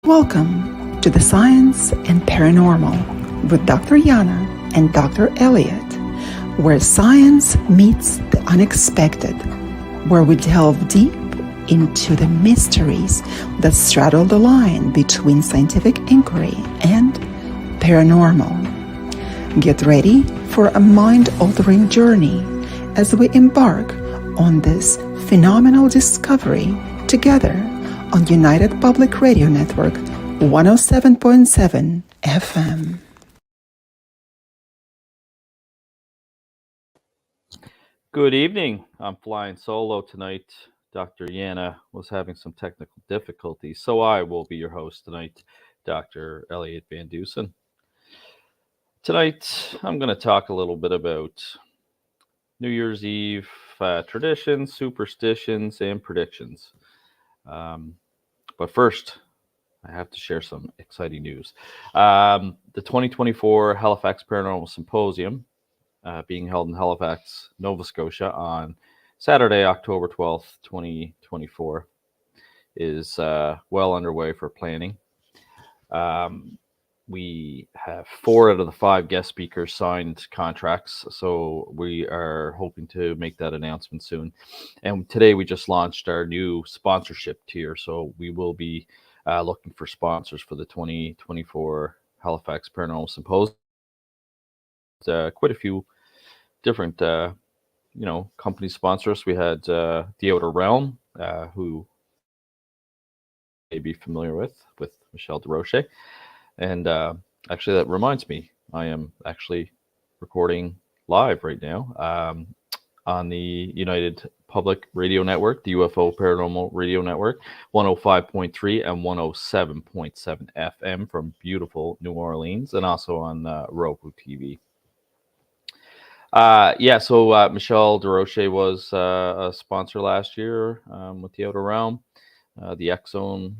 Welcome to the Science and Paranormal with Dr. Yana and Dr. Elliott, where science meets the unexpected, where we delve deep into the mysteries that straddle the line between scientific inquiry and paranormal. Get ready for a mind-altering journey as we embark on this phenomenal discovery together on United Public Radio Network 107.7 FM. Good evening. I'm flying solo tonight. Dr. Yana was having some technical difficulties, so I will be your host tonight, Dr. Elliott Van Dusen. Tonight, I'm going to talk a little bit about New Year's Eve traditions, superstitions, and predictions. But first, I have to share some exciting news. The 2024 Halifax Paranormal Symposium, being held in Halifax, Nova Scotia on Saturday, October 12th, 2024, is well underway for planning. We have 4 out of the 5 guest speakers signed contracts, so we are hoping to make that announcement soon. And today we just launched our new sponsorship tier, so we will be looking for sponsors for the 2024 Halifax Paranormal Symposium. Quite a few different companies sponsor us. We had The Outer Realm, who you may be familiar with Michelle DeRoche. And actually, that reminds me, I am actually recording live right now on the United Public Radio Network, the UFO Paranormal Radio Network, 105.3 and 107.7 FM from beautiful New Orleans, and also on Roku TV. So Michelle DeRoche was a sponsor last year with The Outer Realm. The X-Zone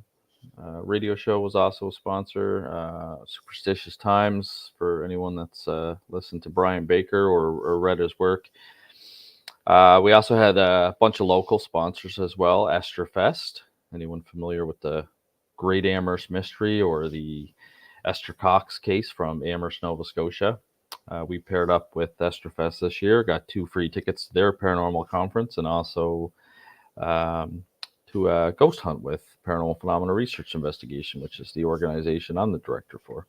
radio show was also a sponsor. Superstitious Times, for anyone that's listened to Brian Baker or read his work. We also had a bunch of local sponsors as well. Esther Fest, anyone familiar with the Great Amherst Mystery or the Esther Cox case from Amherst, Nova Scotia. We paired up with Esther Fest this year, got 2 free tickets to their paranormal conference, and also to a ghost hunt with Paranormal Phenomena Research Investigation, which is the organization I'm the director for.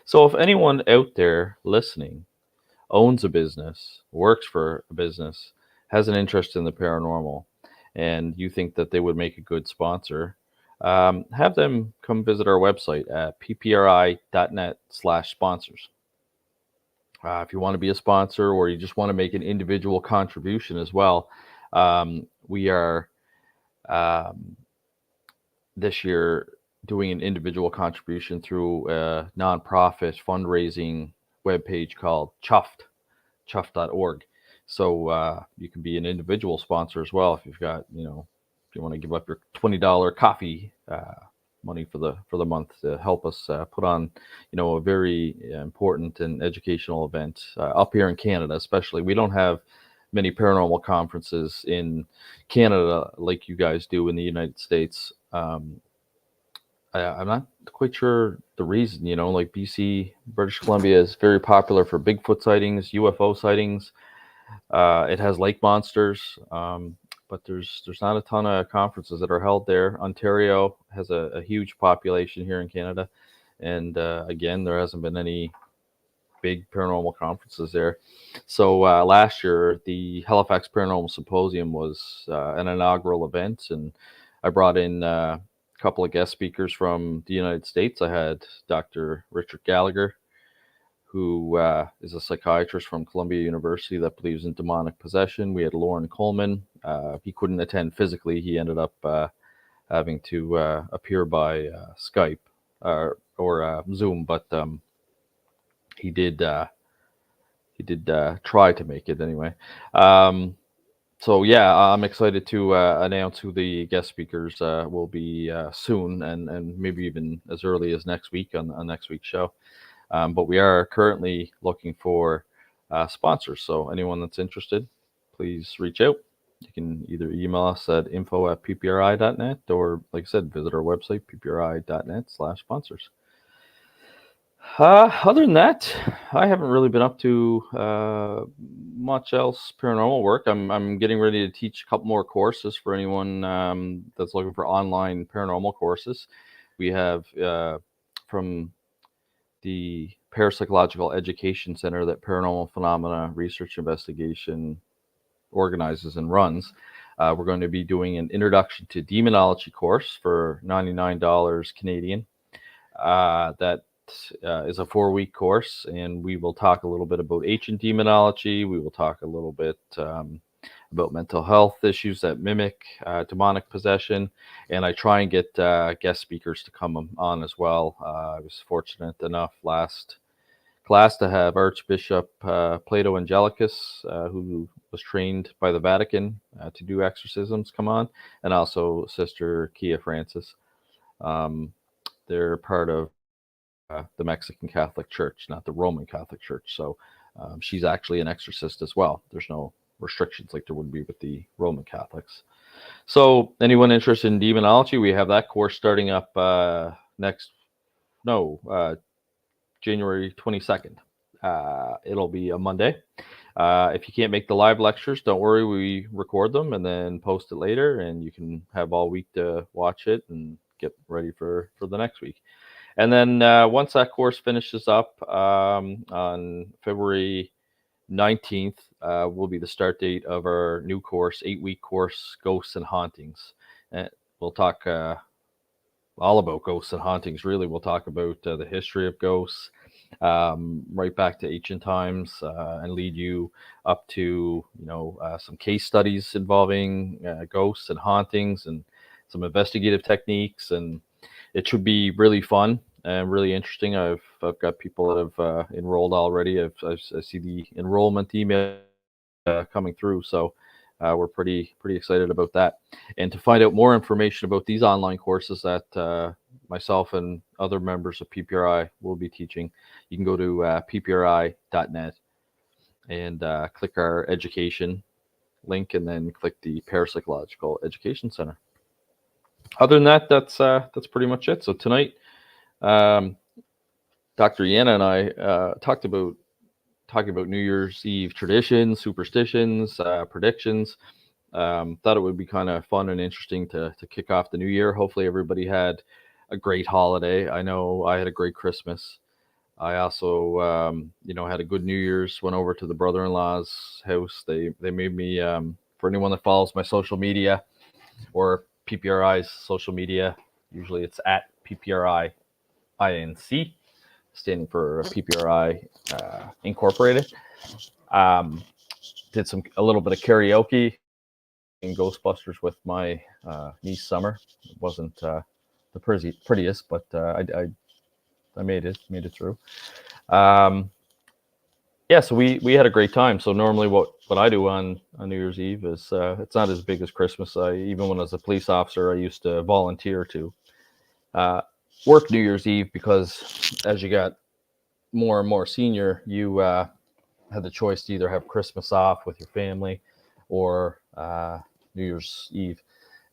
So if anyone out there listening owns a business, works for a business, has an interest in the paranormal, and you think that they would make a good sponsor, have them come visit our website at ppri.net/sponsors. If you want to be a sponsor or you just want to make an individual contribution as well, we are this year doing an individual contribution through a nonprofit fundraising webpage called chuffed.org. So you can be an individual sponsor as well if you've got, if you want to give up your $20 coffee money for the month to help us put on, a very important and educational event up here in Canada, especially. We don't have many paranormal conferences in Canada like you guys do in the United States. I'm not quite sure the reason, like BC, British Columbia is very popular for Bigfoot sightings, UFO sightings. It has lake monsters, but there's not a ton of conferences that are held there. Ontario has a huge population here in Canada. And again, there hasn't been any big paranormal conferences there. So last year, the Halifax Paranormal Symposium was an inaugural event, and I brought in a couple of guest speakers from the United States. I had Dr. Richard Gallagher, who is a psychiatrist from Columbia University that believes in demonic possession. We had Lauren Coleman. He couldn't attend physically. He ended up having to appear by Skype or Zoom, but he did try to make it anyway. So yeah, I'm excited to announce who the guest speakers will be soon, and maybe even as early as next week on next week's show. But we are currently looking for sponsors. So anyone that's interested, please reach out. You can either email us at info@ppri.net, or, like I said, visit our website, ppri.net/sponsors. Other than that, I haven't really been up to much else paranormal work. I'm getting ready to teach a couple more courses for anyone that's looking for online paranormal courses. We have from the Parapsychological Education Center that Paranormal Phenomena Research Investigation organizes and runs. We're going to be doing an Introduction to Demonology course for $99 Canadian. That is a 4-week course, and we will talk a little bit about ancient demonology. We will talk a little bit about mental health issues that mimic demonic possession, and I try and get guest speakers to come on as well. I was fortunate enough last class to have Archbishop Plato Angelicus, who was trained by the Vatican to do exorcisms, come on, and also Sister Kia Francis. They're part of the Mexican Catholic Church, not the Roman Catholic Church. So she's actually an exorcist as well. There's no restrictions like there would be with the Roman Catholics. So anyone interested in demonology, we have that course starting up January 22nd. It'll be a Monday. If you can't make the live lectures, don't worry. We record them and then post it later, and you can have all week to watch it and get ready for the next week. And then once that course finishes up on February 19th, will be the start date of our new course, 8-week course, Ghosts and Hauntings. And we'll talk all about ghosts and hauntings. Really, we'll talk about the history of ghosts, right back to ancient times, and lead you up to some case studies involving ghosts and hauntings, and some investigative techniques. And it should be really fun and really interesting. I've got people that have enrolled already. I see the enrollment email coming through, so we're pretty excited about that. And to find out more information about these online courses that myself and other members of PPRI will be teaching, you can go to ppri.net and click our education link, and then click the Parapsychological Education Center. Other than that, that's pretty much it. So tonight, Dr. Yana and I talking about New Year's Eve traditions, superstitions, predictions. Thought it would be kind of fun and interesting to kick off the new year. Hopefully everybody had a great holiday. I know I had a great Christmas. I also, had a good New Year's. Went over to the brother-in-law's house. They made me, for anyone that follows my social media or PPRI's social media, usually it's at PPRI INC, standing for PPRI Incorporated. Did a little bit of karaoke in Ghostbusters with my niece Summer. It wasn't the prettiest, but I made it through. So we had a great time. So normally what I do on New Year's Eve is it's not as big as Christmas. Even when I was a police officer, I used to volunteer to work New Year's Eve, because as you got more and more senior, you had the choice to either have Christmas off with your family or New Year's Eve.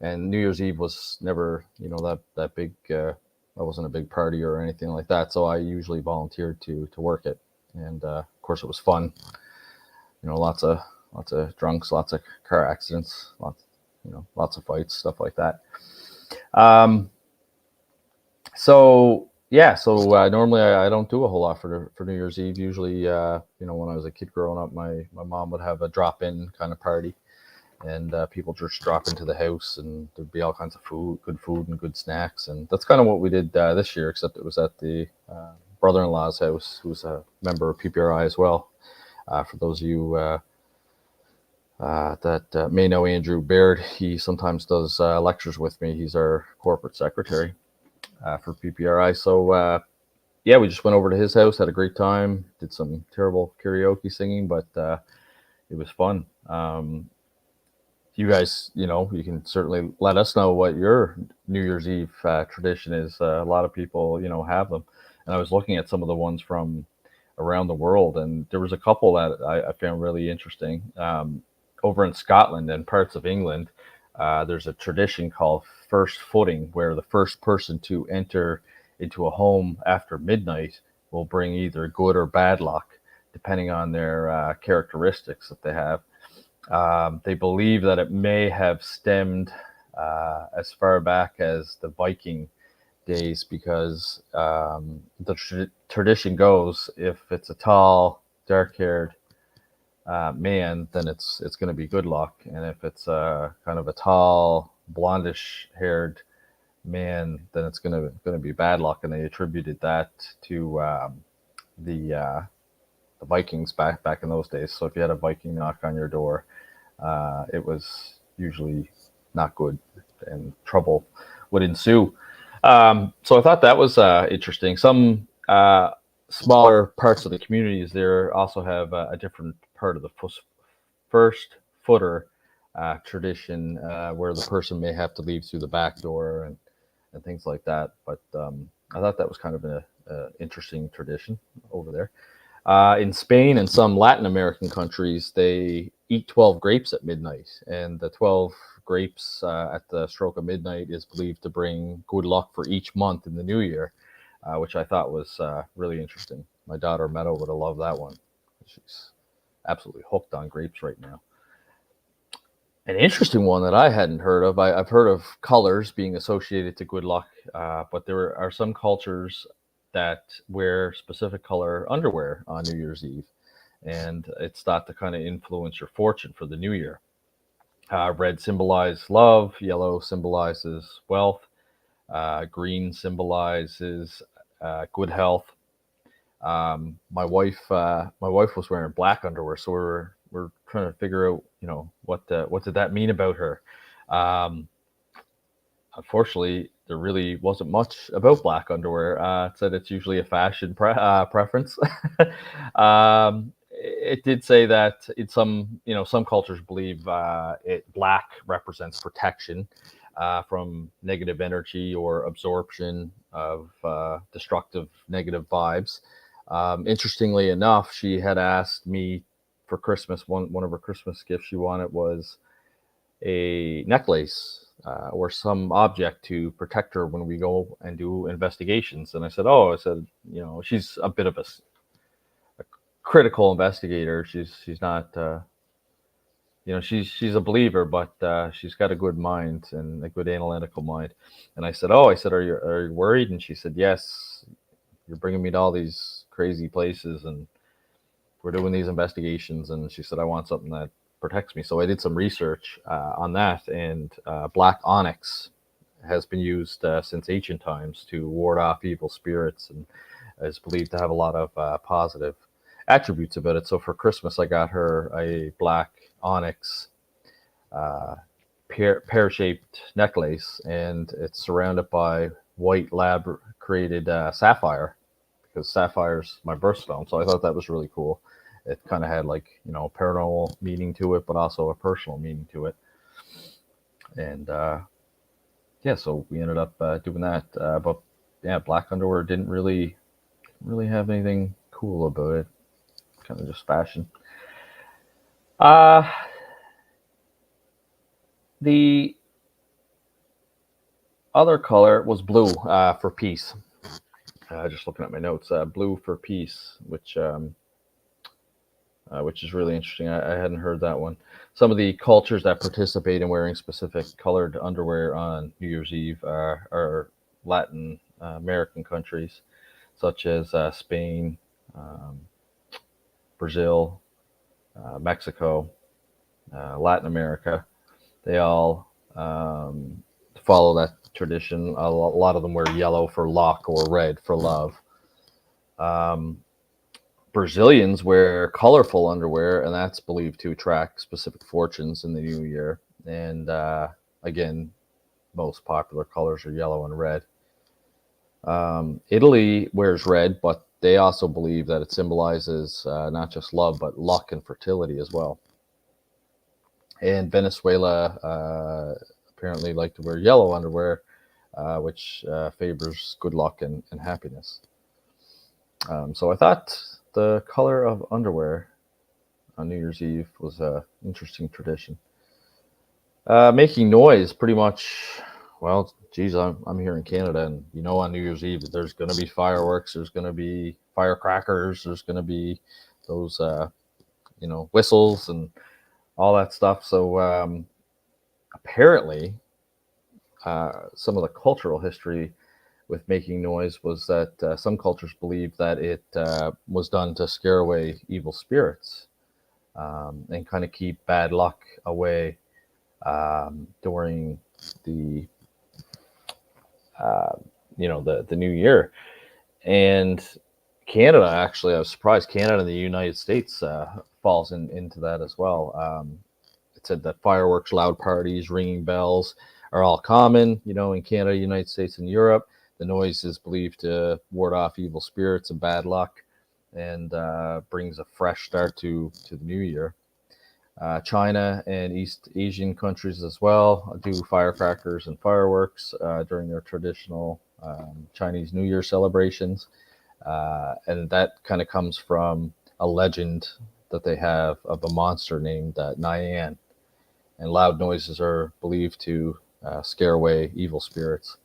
And New Year's Eve was never, that big. I wasn't a big party or anything like that, so I usually volunteered to work it. And of course, it was fun. Lots of drunks, lots of car accidents, lots of fights, stuff like that. So normally I don't do a whole lot for New Year's Eve. Usually, when I was a kid growing up, my mom would have a drop-in kind of party, and people just drop into the house, and there'd be all kinds of good food and good snacks. And that's kind of what we did this year, except it was at the brother-in-law's house, who's a member of PPRI as well. For those of you that may know Andrew Baird, he sometimes does lectures with me. He's our corporate secretary for PPRI. So we just went over to his house, had a great time, did some terrible karaoke singing, but it was fun. You guys, you can certainly let us know what your New Year's Eve tradition is. A lot of people, have them. And I was looking at some of the ones from around the world, and there was a couple that I found really interesting. over in Scotland and parts of England, there's a tradition called first footing, where the first person to enter into a home after midnight will bring either good or bad luck, depending on their characteristics that they have. They believe that it may have stemmed as far back as the Viking days, because the tradition goes, if it's a tall, dark-haired man, then it's going to be good luck, and if it's kind of a tall, blondish-haired man, then it's going to be bad luck. And they attributed that to the Vikings back in those days. So if you had a Viking knock on your door, it was usually not good, and trouble would ensue. So I thought that was interesting. Some smaller parts of the communities there also have a different part of the first footer tradition, where the person may have to leave through the back door and things like that. But I thought that was kind of an interesting tradition over there. In Spain and some Latin American countries, they eat 12 grapes at midnight, and the 12 grapes at the stroke of midnight is believed to bring good luck for each month in the new year, which I thought was really interesting. My daughter Meadow would have loved that one. She's absolutely hooked on grapes right now. An interesting one that I hadn't heard of, I've heard of colors being associated to good luck, but there are some cultures that wear specific color underwear on New Year's Eve, and it's thought to kind of influence your fortune for the new year. Red symbolizes love, yellow symbolizes wealth, green symbolizes good health. My wife was wearing black underwear, so we're trying to figure out, what did that mean about her. Unfortunately, there really wasn't much about black underwear. It said it's usually a fashion preference. It did say that in some cultures believe black represents protection from negative energy or absorption of destructive negative vibes. Interestingly enough, she had asked me for Christmas, one of her Christmas gifts she wanted was a necklace or some object to protect her when we go and do investigations. And I said, she's a bit of a critical investigator. She's not, she's a believer, but she's got a good mind and a good analytical mind. And I said, are you worried? And she said, yes, you're bringing me to all these crazy places and we're doing these investigations. And she said, I want something that protects me. So I did some research on that, and black onyx has been used since ancient times to ward off evil spirits, and is believed to have a lot of positive attributes about it. So for Christmas, I got her a black onyx pear-shaped necklace, and it's surrounded by white lab created sapphire, because sapphire's my birthstone. So I thought that was really cool. It kind of had paranormal meaning to it, but also a personal meaning to it. And so we ended up doing that. But yeah, black underwear didn't really have anything cool about it. Kind of just fashion. The other color was blue for peace. Just looking at my notes, blue for peace, which is really interesting. I hadn't heard that one. Some of the cultures that participate in wearing specific colored underwear on New Year's Eve are Latin American countries, such as Spain, Brazil, Mexico, Latin America. They all follow that tradition. A lot of them wear yellow for luck or red for love. Brazilians wear colorful underwear, and that's believed to attract specific fortunes in the new year. And again, most popular colors are yellow and red. Italy wears red, but they also believe that it symbolizes not just love, but luck and fertility as well. And Venezuela apparently like to wear yellow underwear, which favors good luck and happiness. So I thought the color of underwear on New Year's Eve was a interesting tradition. Making noise, pretty much. Well, geez, I'm here in Canada, and on New Year's Eve, there's going to be fireworks, there's going to be firecrackers, there's going to be those whistles and all that stuff. So apparently, some of the cultural history with making noise was that some cultures believe that it was done to scare away evil spirits, and kind of keep bad luck away during the the new year. And Canada, actually, I was surprised, Canada and the United States falls into that as well. It said that fireworks, loud parties, ringing bells are all common, in Canada, United States, and Europe. The noise is believed to ward off evil spirits and bad luck, and brings a fresh start to the new year. China and East Asian countries as well do firecrackers and fireworks during their traditional Chinese New Year celebrations. And that kind of comes from a legend that they have of a monster named Nyan. And loud noises are believed to scare away evil spirits.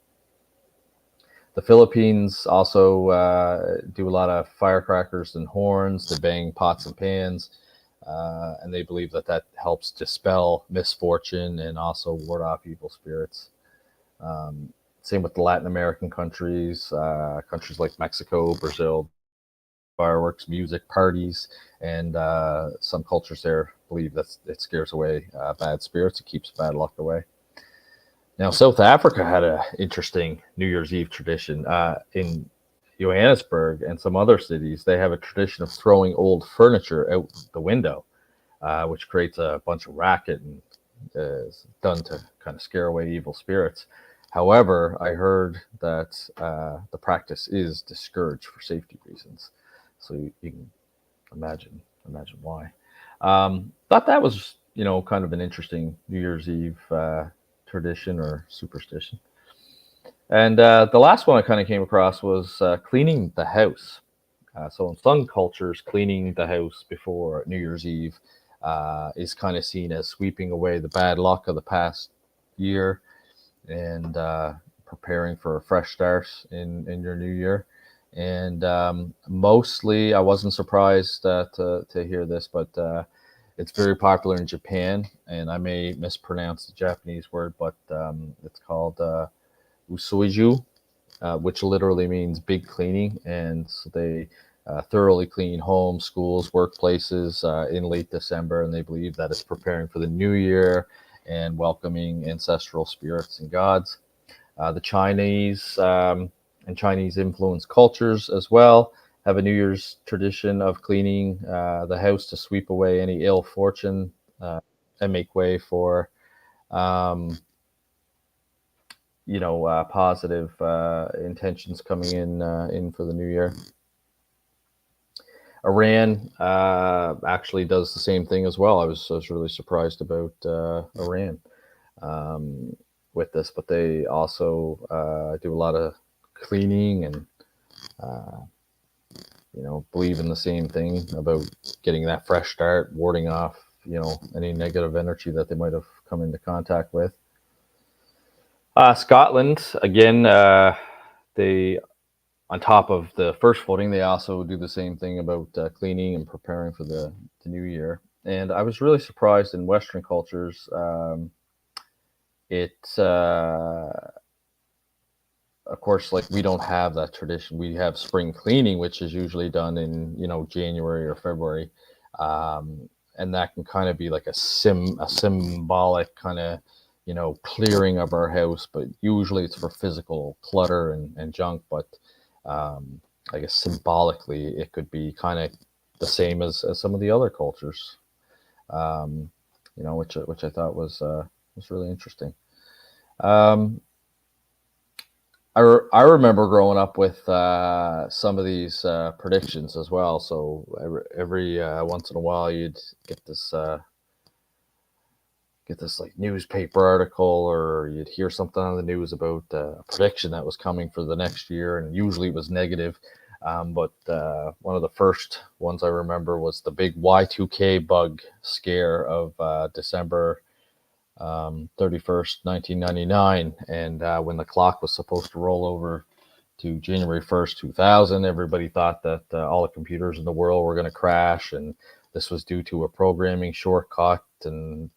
The Philippines also do a lot of firecrackers and horns. They bang pots and pans. And they believe that helps dispel misfortune and also ward off evil spirits. Same with the Latin American countries, countries like Mexico, Brazil, fireworks, music, parties, and some cultures there believe that it scares away bad spirits. It keeps bad luck away. Now, South Africa had an interesting New Year's Eve tradition. In Johannesburg and some other cities, they have a tradition of throwing old furniture out the window, which creates a bunch of racket and is done to kind of scare away evil spirits. However, I heard that the practice is discouraged for safety reasons. So you can imagine why. Thought that was, kind of an interesting New Year's Eve tradition or superstition. And the last one I kind of came across was cleaning the house. So in some cultures, cleaning the house before New Year's Eve is kind of seen as sweeping away the bad luck of the past year and preparing for a fresh start in your new year. And mostly, I wasn't surprised to hear this, but it's very popular in Japan, and I may mispronounce the Japanese word, but it's called usoiju, which literally means big cleaning. And so they thoroughly clean homes, schools, workplaces in late December, and they believe that it's preparing for the new year and welcoming ancestral spirits and gods. The Chinese and Chinese influenced cultures as well have a New Year's tradition of cleaning the house to sweep away any ill fortune and make way for positive intentions coming in for the new year. Iran actually does the same thing as well. I was really surprised about Iran with this, but they also do a lot of cleaning and believe in the same thing about getting that fresh start, warding off any negative energy that they might have come into contact with. Scotland, again, they, on top of the first voting, they also do the same thing about cleaning and preparing for the new year. And I was really surprised in Western cultures. Of course, like, we don't have that tradition. We have spring cleaning, which is usually done in January or February, and that can kind of be like a symbolic kind of clearing of our house, but usually it's for physical clutter and junk. But I guess symbolically it could be kind of the same as some of the other cultures, which I thought was really interesting. I remember growing up with some of these predictions as well. So every once in a while, you'd get this like newspaper article, or you'd hear something on the news about a prediction that was coming for the next year, and usually it was negative. But one of the first ones I remember was the big Y2K bug scare of December 31st, 1999. And when the clock was supposed to roll over to January 1st, 2000, everybody thought that all the computers in the world were going to crash. And this was due to a programming shortcut, and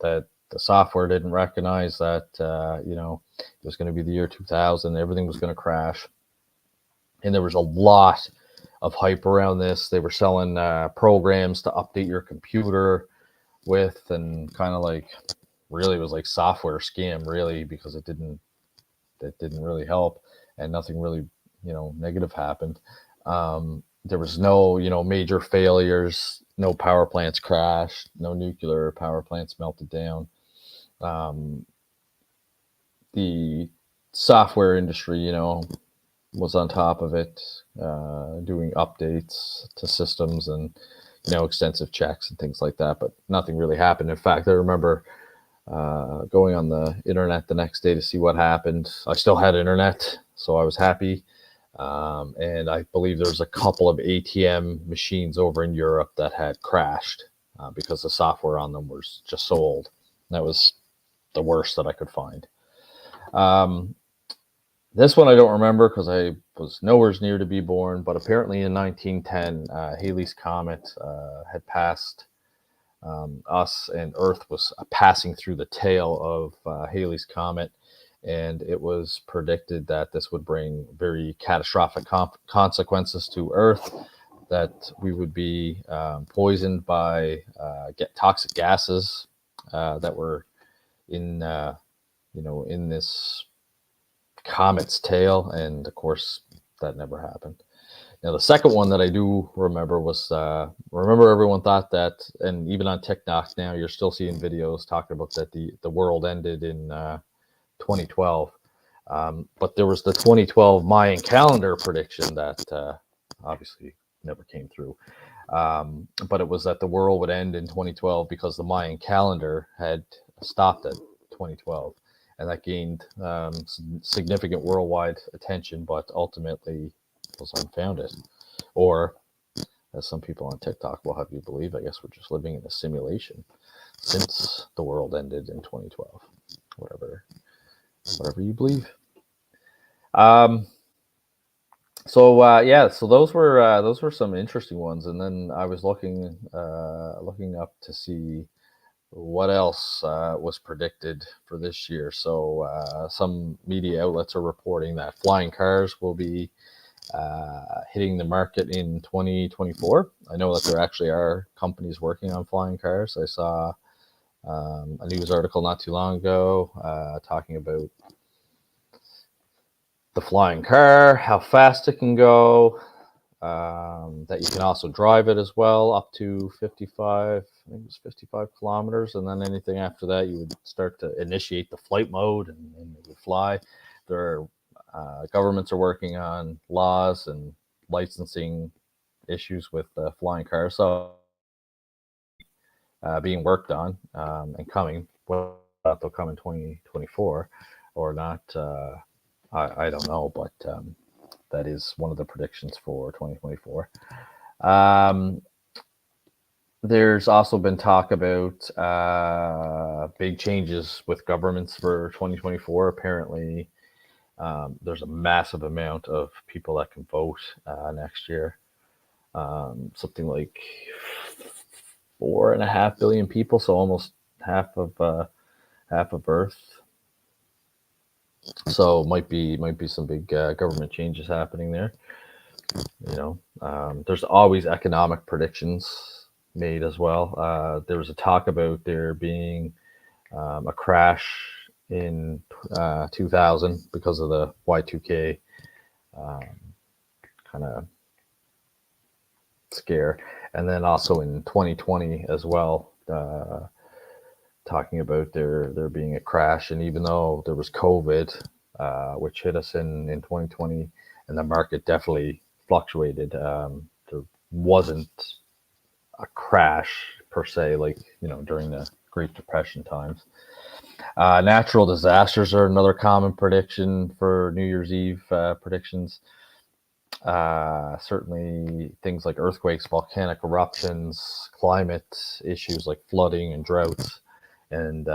that the software didn't recognize that, it was going to be the year 2000. Everything was going to crash. And there was a lot of hype around this. They were selling programs to update your computer with, and kind of like, really, it was like software scam, really, because it didn't really help, and nothing really, negative happened. There was no, major failures, no power plants crashed, no nuclear power plants melted down. The software industry, was on top of it, doing updates to systems and, extensive checks and things like that, but nothing really happened. In fact, I remember going on the internet the next day to see what happened. I still had internet, so I was happy. And I believe there was a couple of ATM machines over in Europe that had crashed because the software on them was just so old. That was the worst that I could find. This one I don't remember because I was nowhere near to be born, but apparently in 1910, Halley's Comet had passed us, and Earth was passing through the tail of Halley's Comet, and it was predicted that this would bring very catastrophic consequences to Earth, that we would be poisoned by toxic gases that were in in this comet's tail, and of course that never happened. Now, the second one that I do remember was, remember everyone thought that, and even on TikTok now, you're still seeing videos talking about that the world ended in 2012. But there was the 2012 Mayan calendar prediction that obviously never came through. But it was that the world would end in 2012 because the Mayan calendar had stopped at 2012. And that gained significant worldwide attention, but ultimately was unfounded. Or, as some people on TikTok will have you believe, I guess we're just living in a simulation since the world ended in 2012. Whatever you believe. So those were some interesting ones, and then I was looking up to see what else was predicted for this year. So some media outlets are reporting that flying cars will be hitting the market in 2024. I know that there actually are companies working on flying cars. I saw a news article not too long ago talking about the flying car, how fast it can go, that you can also drive it as well, up to 55 kilometers, and then anything after that, you would start to initiate the flight mode, and it would fly. There are governments are working on laws and licensing issues with flying cars, so being worked on and coming. Whether they'll come in 2024 or not, I don't know, but that is one of the predictions for 2024. There's also been talk about big changes with governments for 2024. Apparently, there's a massive amount of people that can vote next year. Something like 4.5 billion people, so almost half of Earth. So might be some big government changes happening there. There's always economic predictions made as well. There was a talk about there being a crash in 2000 because of the Y2K kind of scare, and then also in 2020 as well, talking about there being a crash. And even though there was COVID, which hit us in 2020, and the market definitely fluctuated, there wasn't a crash per se, like during the Great Depression times. Natural disasters are another common prediction for New Year's Eve predictions. Certainly things like earthquakes, volcanic eruptions, climate issues like flooding and droughts. And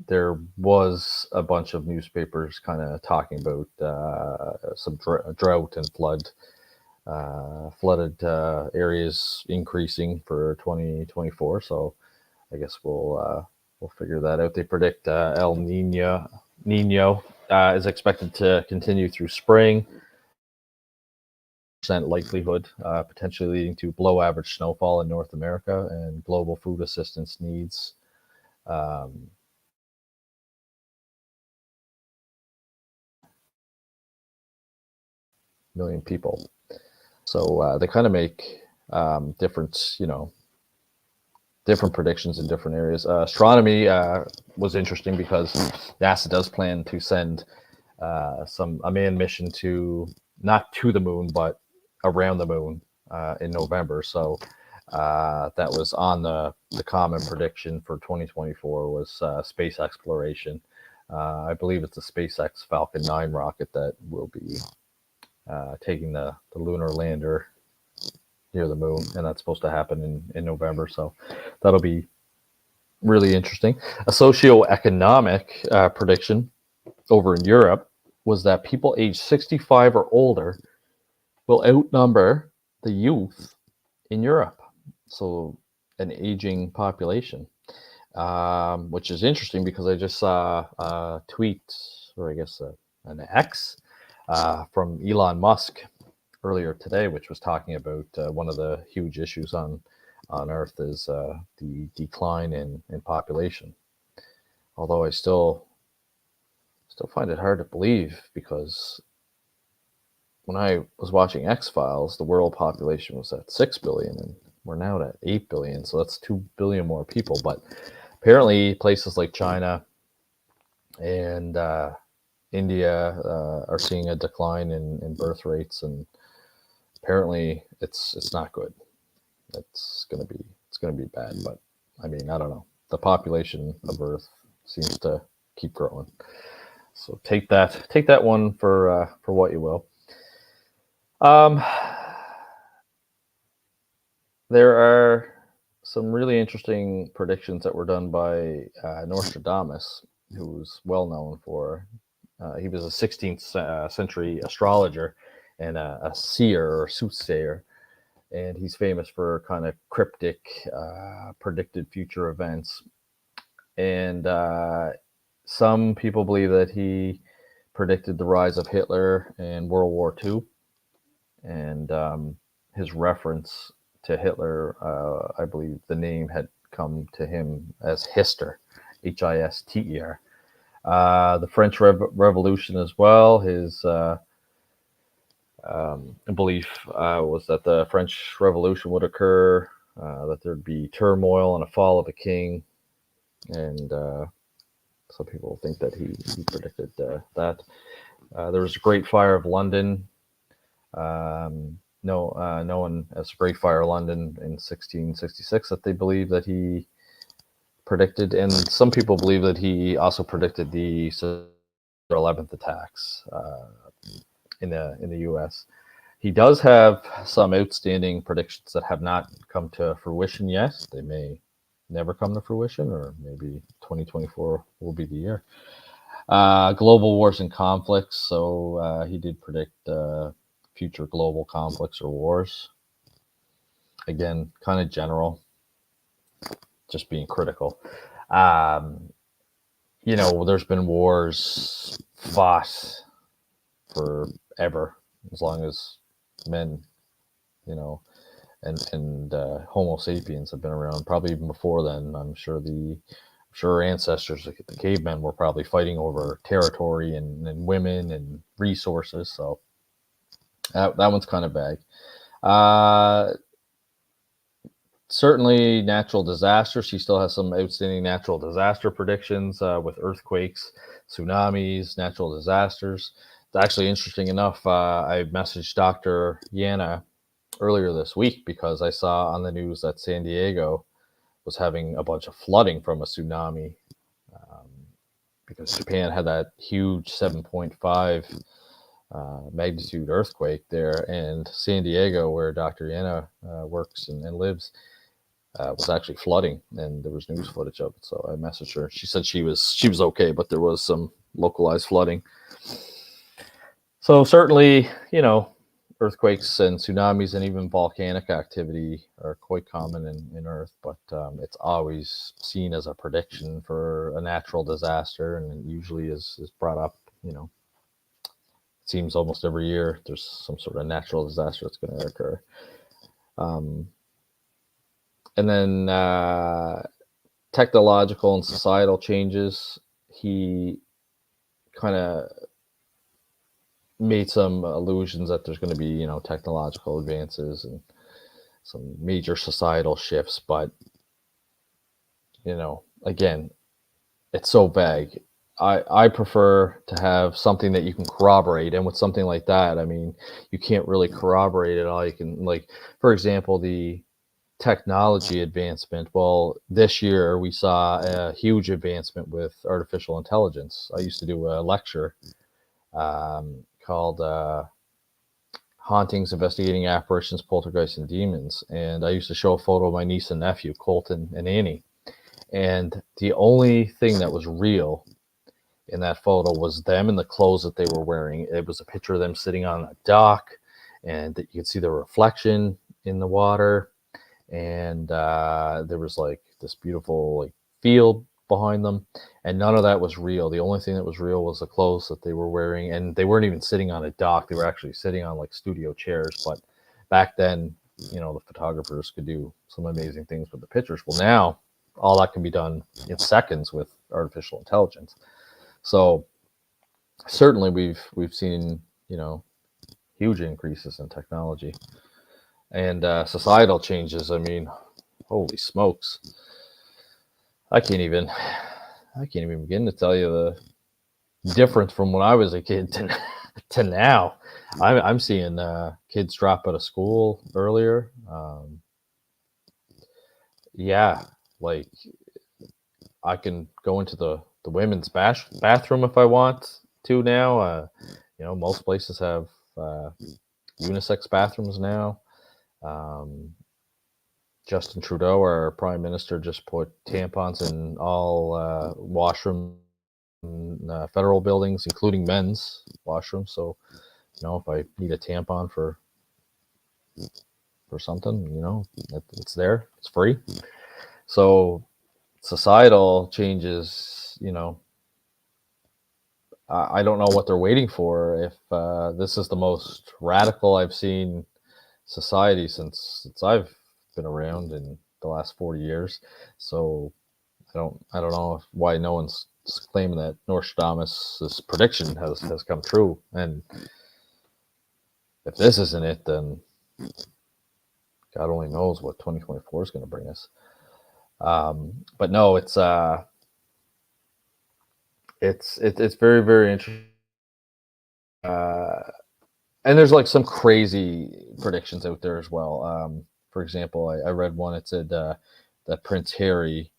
there was a bunch of newspapers kind of talking about some drought and flooded areas increasing for 2024. So I guess we'll figure that out. They predict El Nino is expected to continue through spring. Percent likelihood, potentially leading to below average snowfall in North America and global food assistance needs. Million people. So they kind of make different, different predictions in different areas. Astronomy was interesting because NASA does plan to send a manned mission not to the moon, but around the moon in November. So that was on the common prediction for 2024 was space exploration. I believe it's a SpaceX Falcon 9 rocket that will be taking the lunar lander near the moon, and that's supposed to happen in November. So that'll be really interesting. A socioeconomic prediction over in Europe was that people aged 65 or older will outnumber the youth in Europe. So an aging population, which is interesting because I just saw a tweet, or I guess an X, from Elon Musk earlier today, which was talking about one of the huge issues on Earth is the decline in population. Although I still find it hard to believe, because when I was watching X-Files, the world population was at 6 billion, and we're now at 8 billion. So that's 2 billion more people. But apparently places like China and India are seeing a decline in birth rates, and apparently it's not good. It's gonna be bad. But I mean, I don't know. The population of Earth seems to keep growing. So take that one for what you will. There are some really interesting predictions that were done by Nostradamus, who's well known for. He was a 16th century astrologer and a seer or soothsayer, and he's famous for kind of cryptic, predicted future events. And some people believe that he predicted the rise of Hitler and World War II, and his reference to Hitler, I believe the name had come to him as Hister, Hister. The French Revolution as well, his belief was that the French Revolution would occur, that there'd be turmoil and a fall of a king, and some people think that he predicted that. There was a Great Fire of London, known as Great Fire of London in 1666, that they believe that he predicted, and some people believe that he also predicted the 11th attacks in the U.S. He does have some outstanding predictions that have not come to fruition yet. They may never come to fruition, or maybe 2024 will be the year. Global wars and conflicts. So he did predict future global conflicts or wars. Again, kind of general, just being critical. There's been wars fought forever, as long as men, and Homo sapiens have been around, probably even before then. I'm sure our ancestors, like the cavemen, were probably fighting over territory and women and resources. So that one's kind of vague. Certainly natural disasters. He still has some outstanding natural disaster predictions with earthquakes, tsunamis, natural disasters. It's actually interesting enough. I messaged Dr. Yana earlier this week because I saw on the news that San Diego was having a bunch of flooding from a tsunami, because Japan had that huge 7.5 magnitude earthquake there, and San Diego, where Dr. Yana works and lives, was actually flooding, and there was news footage of it. So I messaged her. She said she was okay, but there was some localized flooding. So certainly, earthquakes and tsunamis and even volcanic activity are quite common in Earth, but it's always seen as a prediction for a natural disaster, and it usually is brought up. It seems almost every year there's some sort of natural disaster that's going to occur. And then technological and societal changes. He kind of made some allusions that there's going to be, technological advances and some major societal shifts, but again, it's so vague. I prefer to have something that you can corroborate, and with something like that, I mean, you can't really corroborate it all. You can, like, for example, the technology advancement. Well, this year we saw a huge advancement with artificial intelligence. I used to do a lecture called Hauntings, Investigating Apparitions, Poltergeists, and Demons. And I used to show a photo of my niece and nephew, Colton and Annie. And the only thing that was real in that photo was them in the clothes that they were wearing. It was a picture of them sitting on a dock, and you could see the reflection in the water. And there was like this beautiful like field behind them, and none of that was real. The only thing that was real was the clothes that they were wearing, and they weren't even sitting on a dock. They were actually sitting on like studio chairs. But back then, the photographers could do some amazing things with the pictures. Well, now all that can be done in seconds with artificial intelligence. So certainly we've seen huge increases in technology and societal changes. I mean, holy smokes! I can't even begin to tell you the difference from when I was a kid to now. I'm seeing kids drop out of school earlier. Yeah, like I can go into the women's bathroom if I want to now. Most places have unisex bathrooms now. Justin Trudeau, our prime minister, just put tampons in all washroom federal buildings, including men's washrooms. So, if I need a tampon for something, it's there. It's free. So, societal changes, I don't know what they're waiting for. If this is the most radical I've seen society since I've been around in the last 40 years. So I don't know why no one's claiming that Nostradamus' prediction has come true. And if this isn't it, then God only knows what 2024 is going to bring us. But no, it's very, very interesting. And there's like some crazy predictions out there as well. For example, I read one. It said that Prince Harry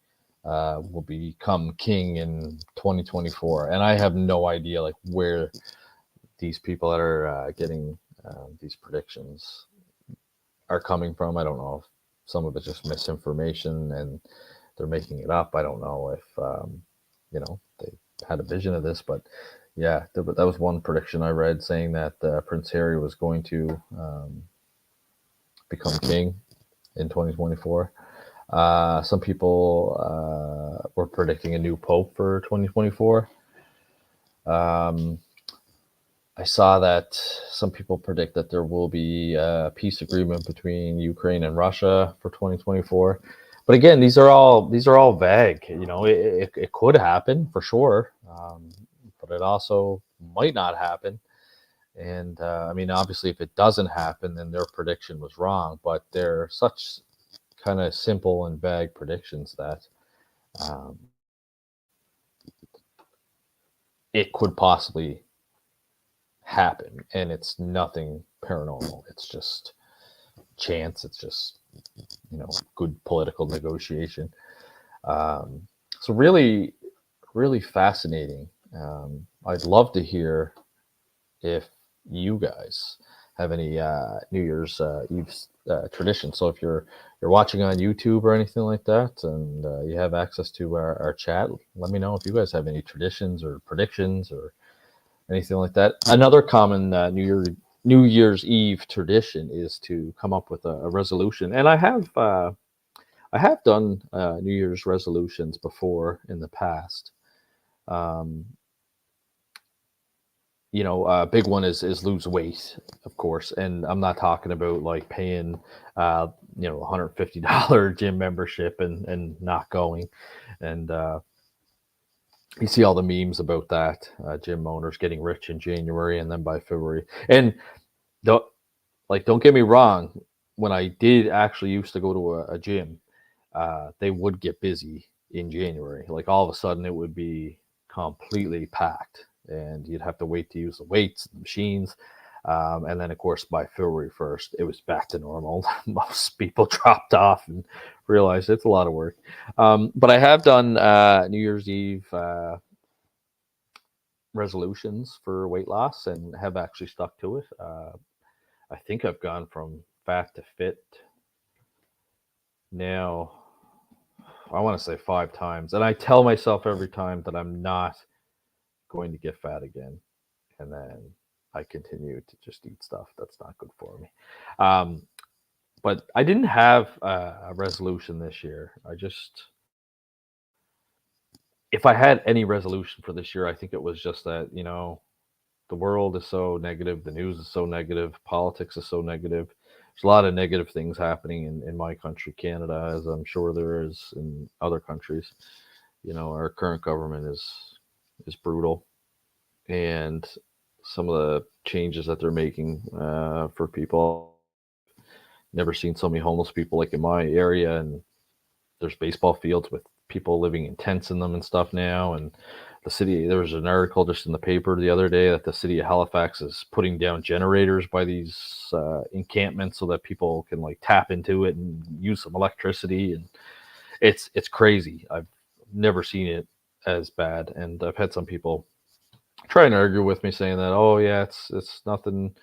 will become king in 2024, and I have no idea like where these people that are getting these predictions are coming from. I don't know if some of it's just misinformation and they're making it up. I don't know if they had a vision of this, but yeah, that was one prediction I read saying that Prince Harry was going to become king in 2024. Some people were predicting a new pope for 2024. I saw that some people predict that there will be a peace agreement between Ukraine and Russia for 2024. But again, these are all vague. It could happen for sure, but it also might not happen. And I mean, obviously, if it doesn't happen, then their prediction was wrong. But they're such kind of simple and vague predictions that it could possibly happen, and it's nothing paranormal. It's just chance. It's just good political negotiation. So really, really fascinating. I'd love to hear if you guys have any New Year's Eve traditions. So if you're watching on YouTube or anything like that, and you have access to our chat, let me know if you guys have any traditions or predictions or anything like that. Another common New Year's Eve tradition is to come up with a resolution, and I have done New Year's resolutions before in the past. Um, a big one is lose weight, of course, and I'm not talking about like paying, uh, $150 gym membership and not going, and you see all the memes about that, gym owners getting rich in January and then by February, and don't don't get me wrong, when I did actually used to go to a gym, they would get busy in January. Like all of a sudden, it would be completely packed, and you'd have to wait to use the weights, the machines, and then of course by February 1st, it was back to normal. Most people dropped off and realized it's a lot of work. But I have done New Year's Eve resolutions for weight loss and have actually stuck to it. I think I've gone from fat to fit now. I want to say 5 times, and I tell myself every time that I'm not going to get fat again, and then I continue to just eat stuff that's not good for me. Um, but I didn't have a resolution this year. If I had any resolution for this year, I think it was just that the world is so negative, the news is so negative, politics is so negative. There's a lot of negative things happening in my country, Canada, as I'm sure there is in other countries. Our current government is brutal, and some of the changes that they're making for people. Never seen so many homeless people like in my area, and there's baseball fields with people living in tents in them and stuff now. And the city, there was an article just in the paper the other day that the city of Halifax is putting down generators by these encampments so that people can like tap into it and use some electricity. And it's crazy. I've never seen it as bad, and I've had some people try and argue with me saying that, oh yeah, it's nothing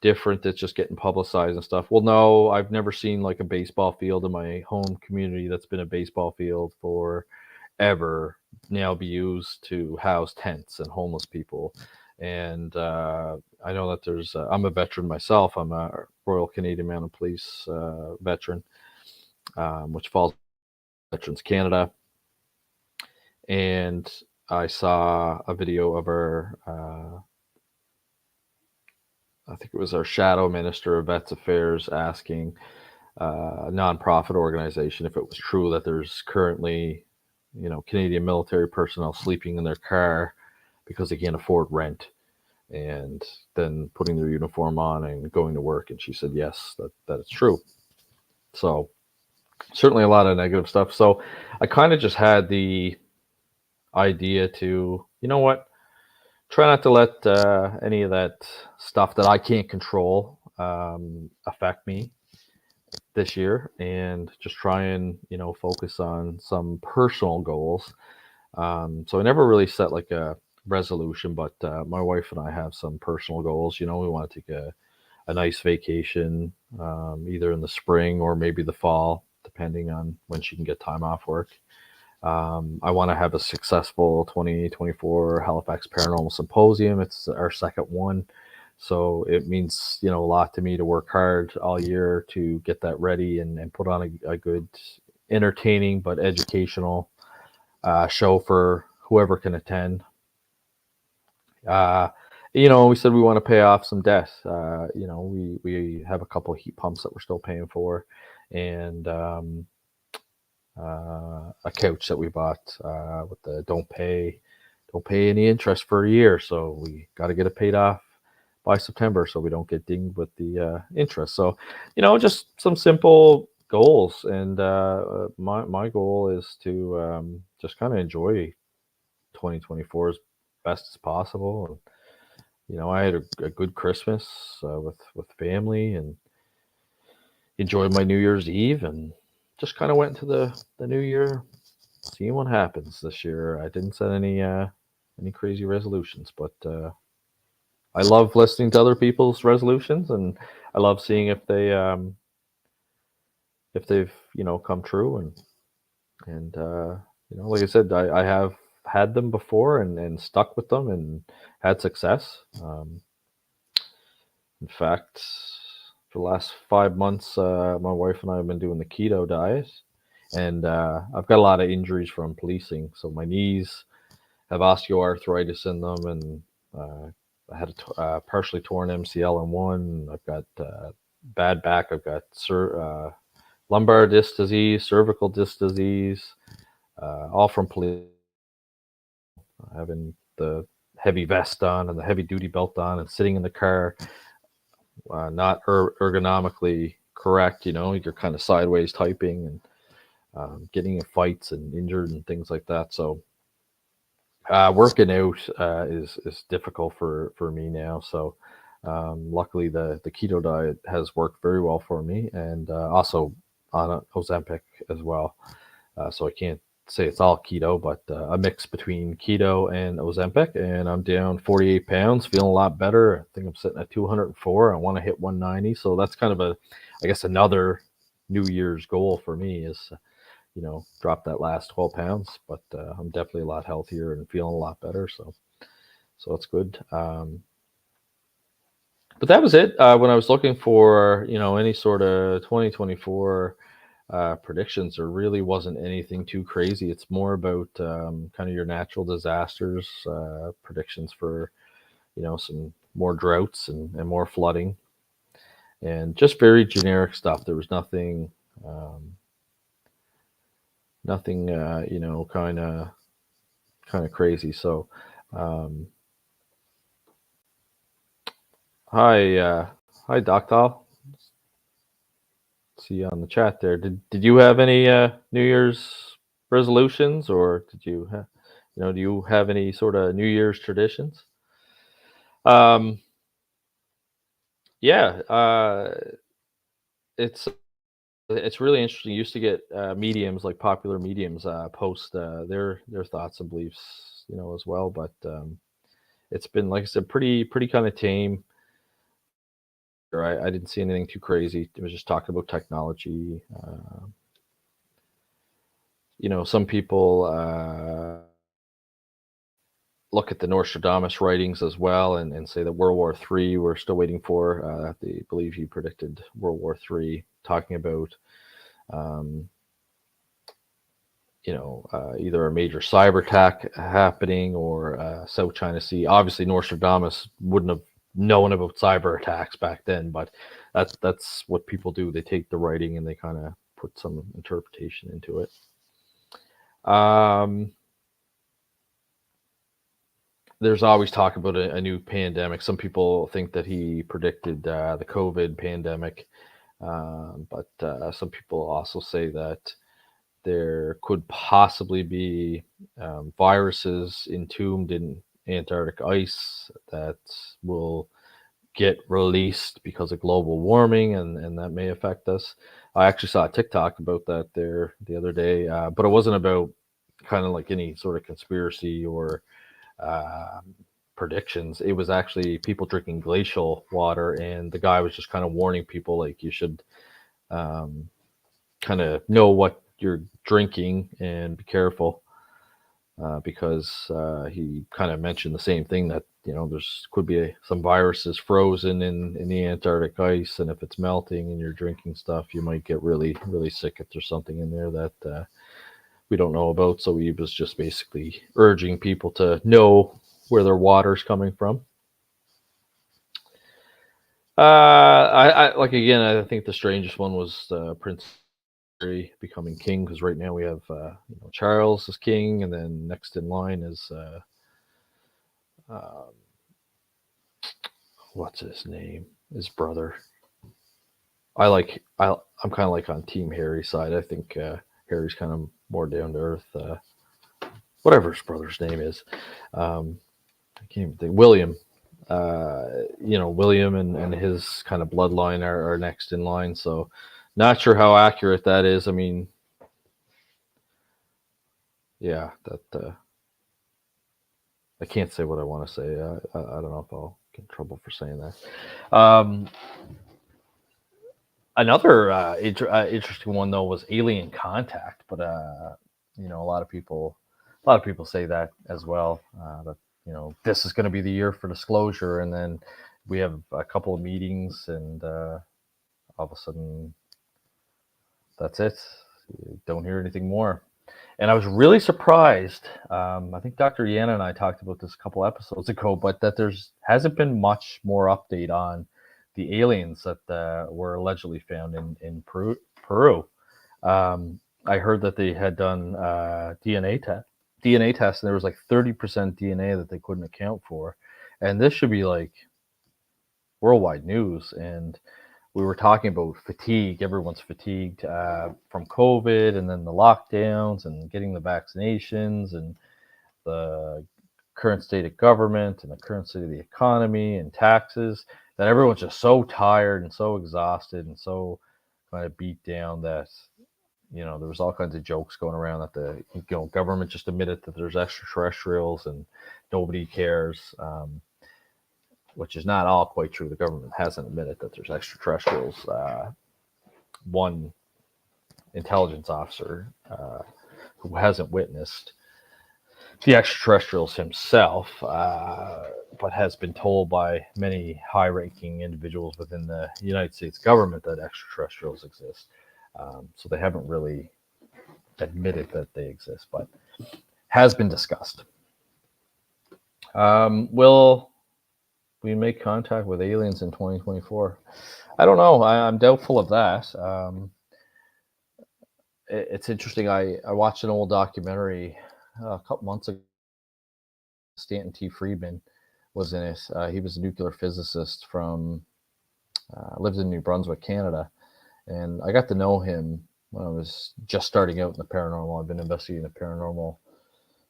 different, it's just getting publicized and stuff. Well, no, I've never seen like a baseball field in my home community that's been a baseball field for ever now be used to house tents and homeless people. And I know that I'm a veteran myself. I'm a Royal Canadian Mounted Police veteran, which falls Veterans Canada. And I saw a video of our I think it was our shadow minister of Vets Affairs asking a nonprofit organization if it was true that there's currently, Canadian military personnel sleeping in their car because they can't afford rent, and then putting their uniform on and going to work. And she said, yes, that it's true. So certainly a lot of negative stuff. So I kind of just had the idea to, you know what, try not to let any of that stuff that I can't control affect me this year, and just try and focus on some personal goals. So I never really set like a resolution, but my wife and I have some personal goals. We want to take a nice vacation, either in the spring or maybe the fall, depending on when she can get time off work. I want to have a successful 2024 Halifax Paranormal Symposium. It's our second one. So it means, a lot to me to work hard all year to get that ready and put on a good, entertaining, but educational show for whoever can attend. Uh, we said we want to pay off some debt. We have a couple of heat pumps that we're still paying for, and a couch that we bought with the don't pay any interest for a year. So we got to get it paid off by September so we don't get dinged with the interest. So, just some simple goals. And my goal is to just kind of enjoy 2024 as best as possible. And, I had a good Christmas with family, and enjoyed my New Year's Eve, and just kind of went into the new year seeing what happens this year. I didn't set any crazy resolutions, but I love listening to other people's resolutions, and I love seeing if they've come true, and like I said, I have had them before and stuck with them and had success. In fact, for the last 5 months, my wife and I have been doing the keto diet, and I've got a lot of injuries from policing. So my knees have osteoarthritis in them, and I had a partially torn MCL in one. I've got bad back. I've got lumbar disc disease, cervical disc disease, all from police having the heavy vest on and the heavy duty belt on and sitting in the car, not ergonomically correct. You're kind of sideways typing and getting in fights and injured and things like that. So working out is difficult for me now. So luckily the keto diet has worked very well for me, and also on Ozempic as well. So I can't say it's all keto, but a mix between keto and Ozempic, and I'm down 48 pounds, feeling a lot better. I think I'm sitting at 204. I want to hit 190. So that's kind of I guess another New Year's goal for me is, drop that last 12 pounds, but I'm definitely a lot healthier and feeling a lot better. So it's good. But that was it. When I was looking for, any sort of 2024 predictions, there really wasn't anything too crazy. It's more about kind of your natural disasters, predictions for, some more droughts and more flooding, and just very generic stuff. There was nothing, kind of crazy. So, hi, Doctor. See you on the chat there. Did you have any New Year's resolutions, or did you do you have any sort of New Year's traditions? Um, yeah, it's really interesting. You used to get mediums, like popular mediums, post their thoughts and beliefs, as well. But it's been, like I said, pretty kind of tame. I didn't see anything too crazy. It was just talking about technology. Some people look at the Nostradamus writings as well, and say that World War III we're still waiting for. They believe he predicted World War III, talking about either a major cyber attack happening or South China Sea. Obviously, Nostradamus wouldn't have known about cyber attacks back then, but that's what people do. They take the writing and they kind of put some interpretation into it. There's always talk about a new pandemic. Some people think that he predicted the COVID pandemic, but some people also say that there could possibly be viruses entombed in Antarctic ice that will get released because of global warming, and that may affect us. I actually saw a TikTok about that there the other day, but it wasn't about kind of like any sort of conspiracy or predictions. It was actually people drinking glacial water, and the guy was just kind of warning people, like, you should kind of know what you're drinking and be careful, because he kind of mentioned the same thing, that there's could be some viruses frozen in the Antarctic ice, and if it's melting and you're drinking stuff, you might get really sick if there's something in there that we don't know about. So he was just basically urging people to know where their water's coming from. I like, again, I think the strangest one was Prince Harry becoming king, because right now we have Charles as king, and then next in line is what's his name? His brother. I'm kind of like on Team Harry's side. I think Harry's kind of more down to earth. Whatever his brother's name is, I can't even think. William. William and his kind of bloodline are next in line. So, not sure how accurate that is. I mean, yeah, that I can't say what I want to say. I don't know if I'll get in trouble for saying that. Another interesting one though was alien contact, but a lot of people say that as well. That this is going to be the year for disclosure, and then we have a couple of meetings, and all of a sudden, that's it. You don't hear anything more. And I was really surprised. I think Dr. Yana and I talked about this a couple episodes ago, but that hasn't been much more update on the aliens that were allegedly found in Peru. I heard that they had done DNA tests, and there was like 30% DNA that they couldn't account for. And this should be like worldwide news. And we were talking about fatigue. Everyone's fatigued from COVID, and then the lockdowns, and getting the vaccinations, and the current state of government, and the current state of the economy, and taxes, that everyone's just so tired and so exhausted and so kind of beat down that there was all kinds of jokes going around that the government just admitted that there's extraterrestrials and nobody cares, which is not all quite true. The government hasn't admitted that there's extraterrestrials. One intelligence officer who hasn't witnessed the extraterrestrials himself, but has been told by many high-ranking individuals within the United States government that extraterrestrials exist. So they haven't really admitted that they exist, but has been discussed. Will we make contact with aliens in 2024? I don't know. I'm doubtful of that. It's interesting. I watched an old documentary a couple months ago. Stanton T. Friedman was in it. He was a nuclear physicist from lives in New Brunswick, Canada, and I got to know him when I was just starting out in the paranormal. I've been investigating the paranormal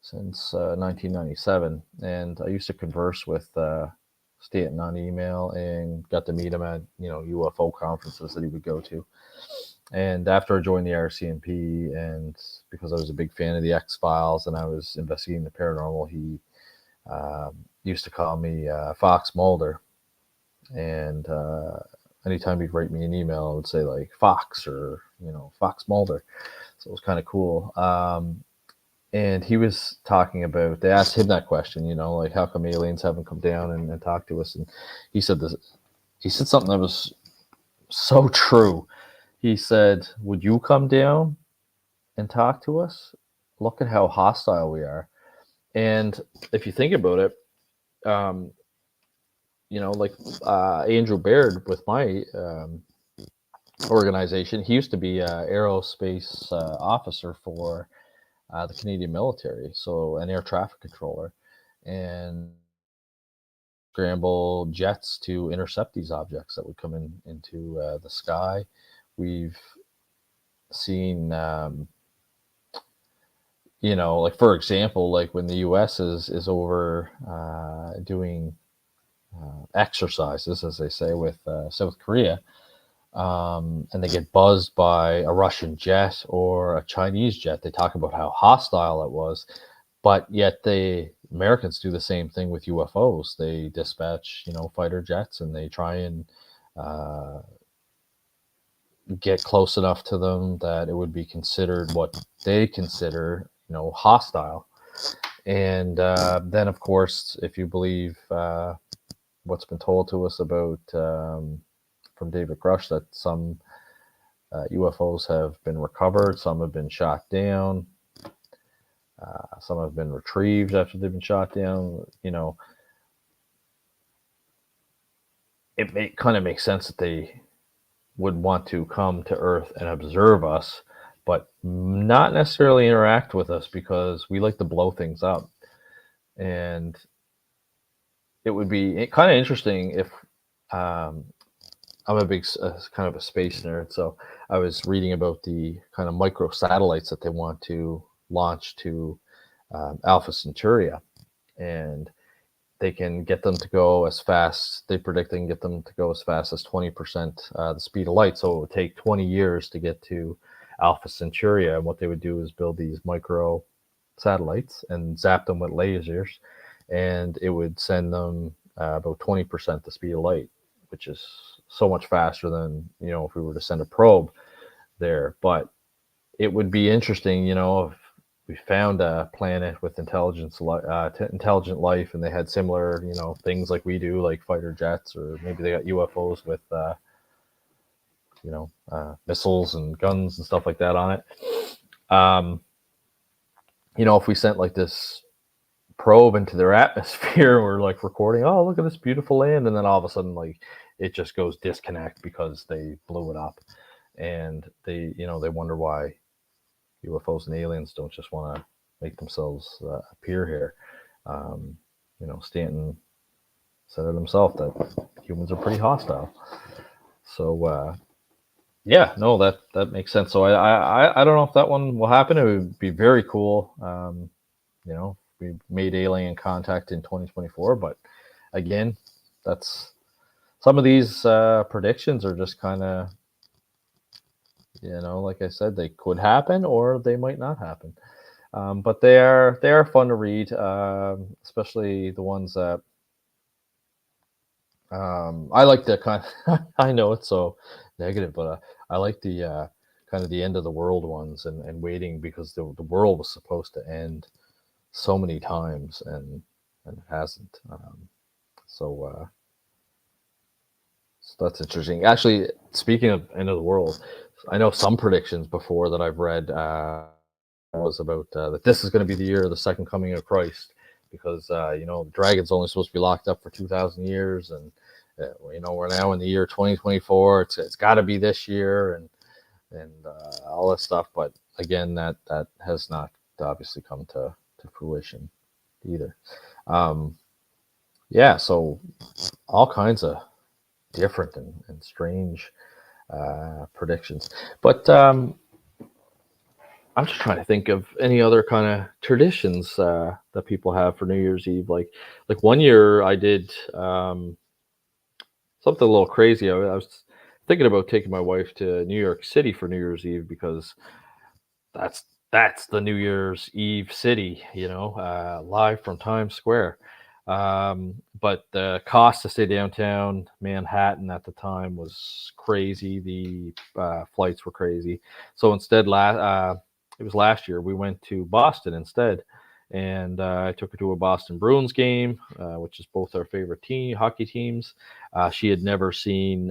since 1997, and I used to converse with Stanton on email, and got to meet him at UFO conferences that he would go to. And after I joined the RCMP, and because I was a big fan of the X-Files and I was investigating the paranormal, he used to call me Fox Mulder. And anytime he'd write me an email, I would say like Fox or Fox Mulder. So it was kind of cool. And he was talking about, they asked him that question, like how come aliens haven't come down and talked to us? And he said something that was so true. He said, would you come down and talk to us? Look at how hostile we are. And if you think about it, like Andrew Baird with my organization, he used to be an aerospace officer for the Canadian military, so an air traffic controller, and scramble jets to intercept these objects that would come into the sky. We've seen, like for example, like when the U.S. is over doing exercises, as they say, with South Korea, and they get buzzed by a Russian jet or a Chinese jet, they talk about how hostile it was, but yet the Americans do the same thing with UFOs. They dispatch, fighter jets, and they try and get close enough to them that it would be considered what they consider, hostile. And then, of course, if you believe what's been told to us about from David Grush, that some UFOs have been recovered, some have been shot down, some have been retrieved after they've been shot down. It kind of makes sense that they would want to come to Earth and observe us, but not necessarily interact with us, because we like to blow things up. And it would be kind of interesting if I'm a big kind of a space nerd, so I was reading about the kind of micro satellites that they want to launch to Alpha Centauria, and they can get them to go as fast. They predict they can get them to go as fast as 20% the speed of light. So it would take 20 years to get to Alpha Centauria. And what they would do is build these micro satellites and zap them with lasers, and it would send them about 20% the speed of light, which is so much faster than, if we were to send a probe there. But it would be interesting, if we found a planet with intelligent life, and they had similar, things like we do, like fighter jets, or maybe they got UFOs with, missiles and guns and stuff like that on it. If we sent like this probe into their atmosphere, we're like recording, oh, look at this beautiful land, and then all of a sudden, like, it just goes disconnect because they blew it up, and they wonder why UFOs and aliens don't just want to make themselves appear here. Stanton said it himself that humans are pretty hostile. So that makes sense. So I don't know if that one will happen. It would be very cool. We made alien contact in 2024, but again, that's some of these predictions are just kind of, like I said, they could happen or they might not happen. But they are fun to read, especially the ones that I like the kind of, I know it's so negative, but I like the kind of the end of the world ones, and waiting, because the world was supposed to end so many times, and it hasn't. So that's interesting. Actually, speaking of end of the world, I know some predictions before that I've read was about that this is going to be the year of the second coming of Christ, because the dragon's only supposed to be locked up for 2,000 years, and we're now in the year 2024. It's got to be this year, and all that stuff. But again, that has not obviously come to fruition either. So all kinds of different and strange predictions. But I'm just trying to think of any other kind of traditions that people have for New Year's Eve. Like one year I did something a little crazy. I was thinking about taking my wife to New York City for New Year's Eve, because that's the New Year's Eve city, live from Times Square. But the cost to stay downtown Manhattan at the time was crazy. The flights were crazy. So instead, it was last year, we went to Boston instead. And I took her to a Boston Bruins game, which is both our favorite hockey teams. She had never seen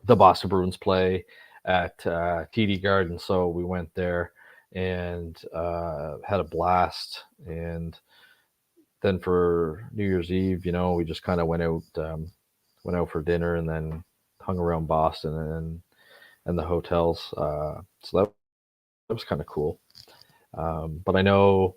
the Boston Bruins play at TD Garden, so we went there and had a blast. And then for New Year's Eve, we just kind of went out for dinner, and then hung around Boston and the hotels. So that was kind of cool. But I know,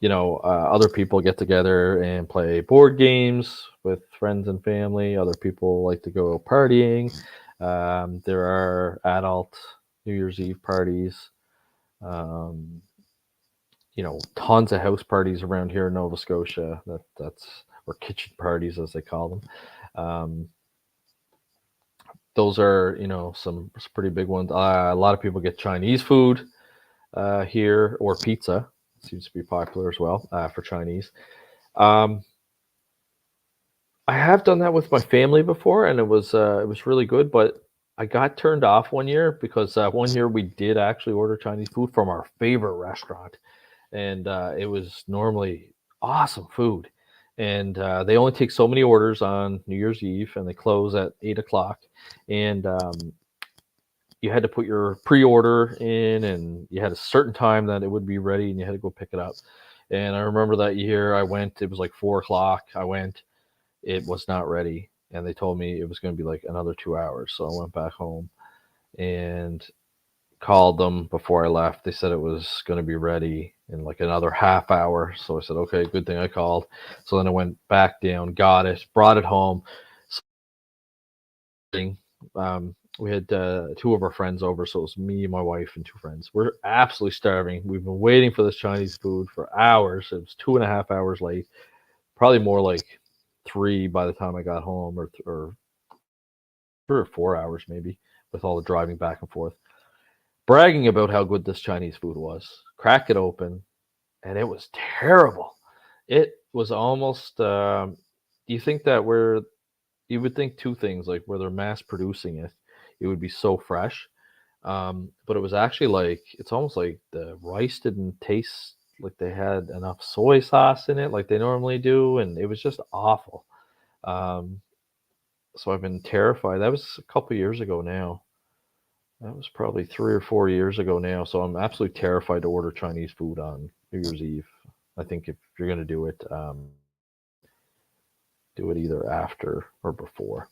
other people get together and play board games with friends and family. Other people like to go partying. There are adult New Year's Eve parties. Tons of house parties around here in Nova Scotia. Or kitchen parties, as they call them. Those are, some pretty big ones. A lot of people get Chinese food here, or pizza. It seems to be popular as well for Chinese. I have done that with my family before, and it was really good. But I got turned off one year, because one year we did actually order Chinese food from our favorite restaurant, and it was normally awesome food. And they only take so many orders on New Year's Eve, and they close at 8:00. And you had to put your pre-order in, and you had a certain time that it would be ready, and you had to go pick it up. And I remember that year I went, it was like 4:00. I went, it was not ready. And they told me it was going to be like another 2 hours. So I went back home and called them before I left. They said it was going to be ready in like another half hour. So I said, okay, good thing I called. So then I went back down, got it, brought it home. We had two of our friends over, so it was me, my wife, and two friends. We're absolutely starving. We've been waiting for this Chinese food for hours. It was 2.5 hours late, probably more like 3 by the time I got home, or 3 or 4 hours maybe, with all the driving back and forth. Bragging about how good this Chinese food was. Crack it open, and it was terrible. It was almost. You think that you would think two things, like where they're mass producing it, it would be so fresh. But it was actually like it's almost like the rice didn't taste like they had enough soy sauce in it like they normally do, and it was just awful. Um, so I've been terrified. That was a couple years ago now. That was probably 3 or 4 years ago now. So I'm absolutely terrified to order Chinese food on New Year's Eve. I think if you're gonna do it either after or before.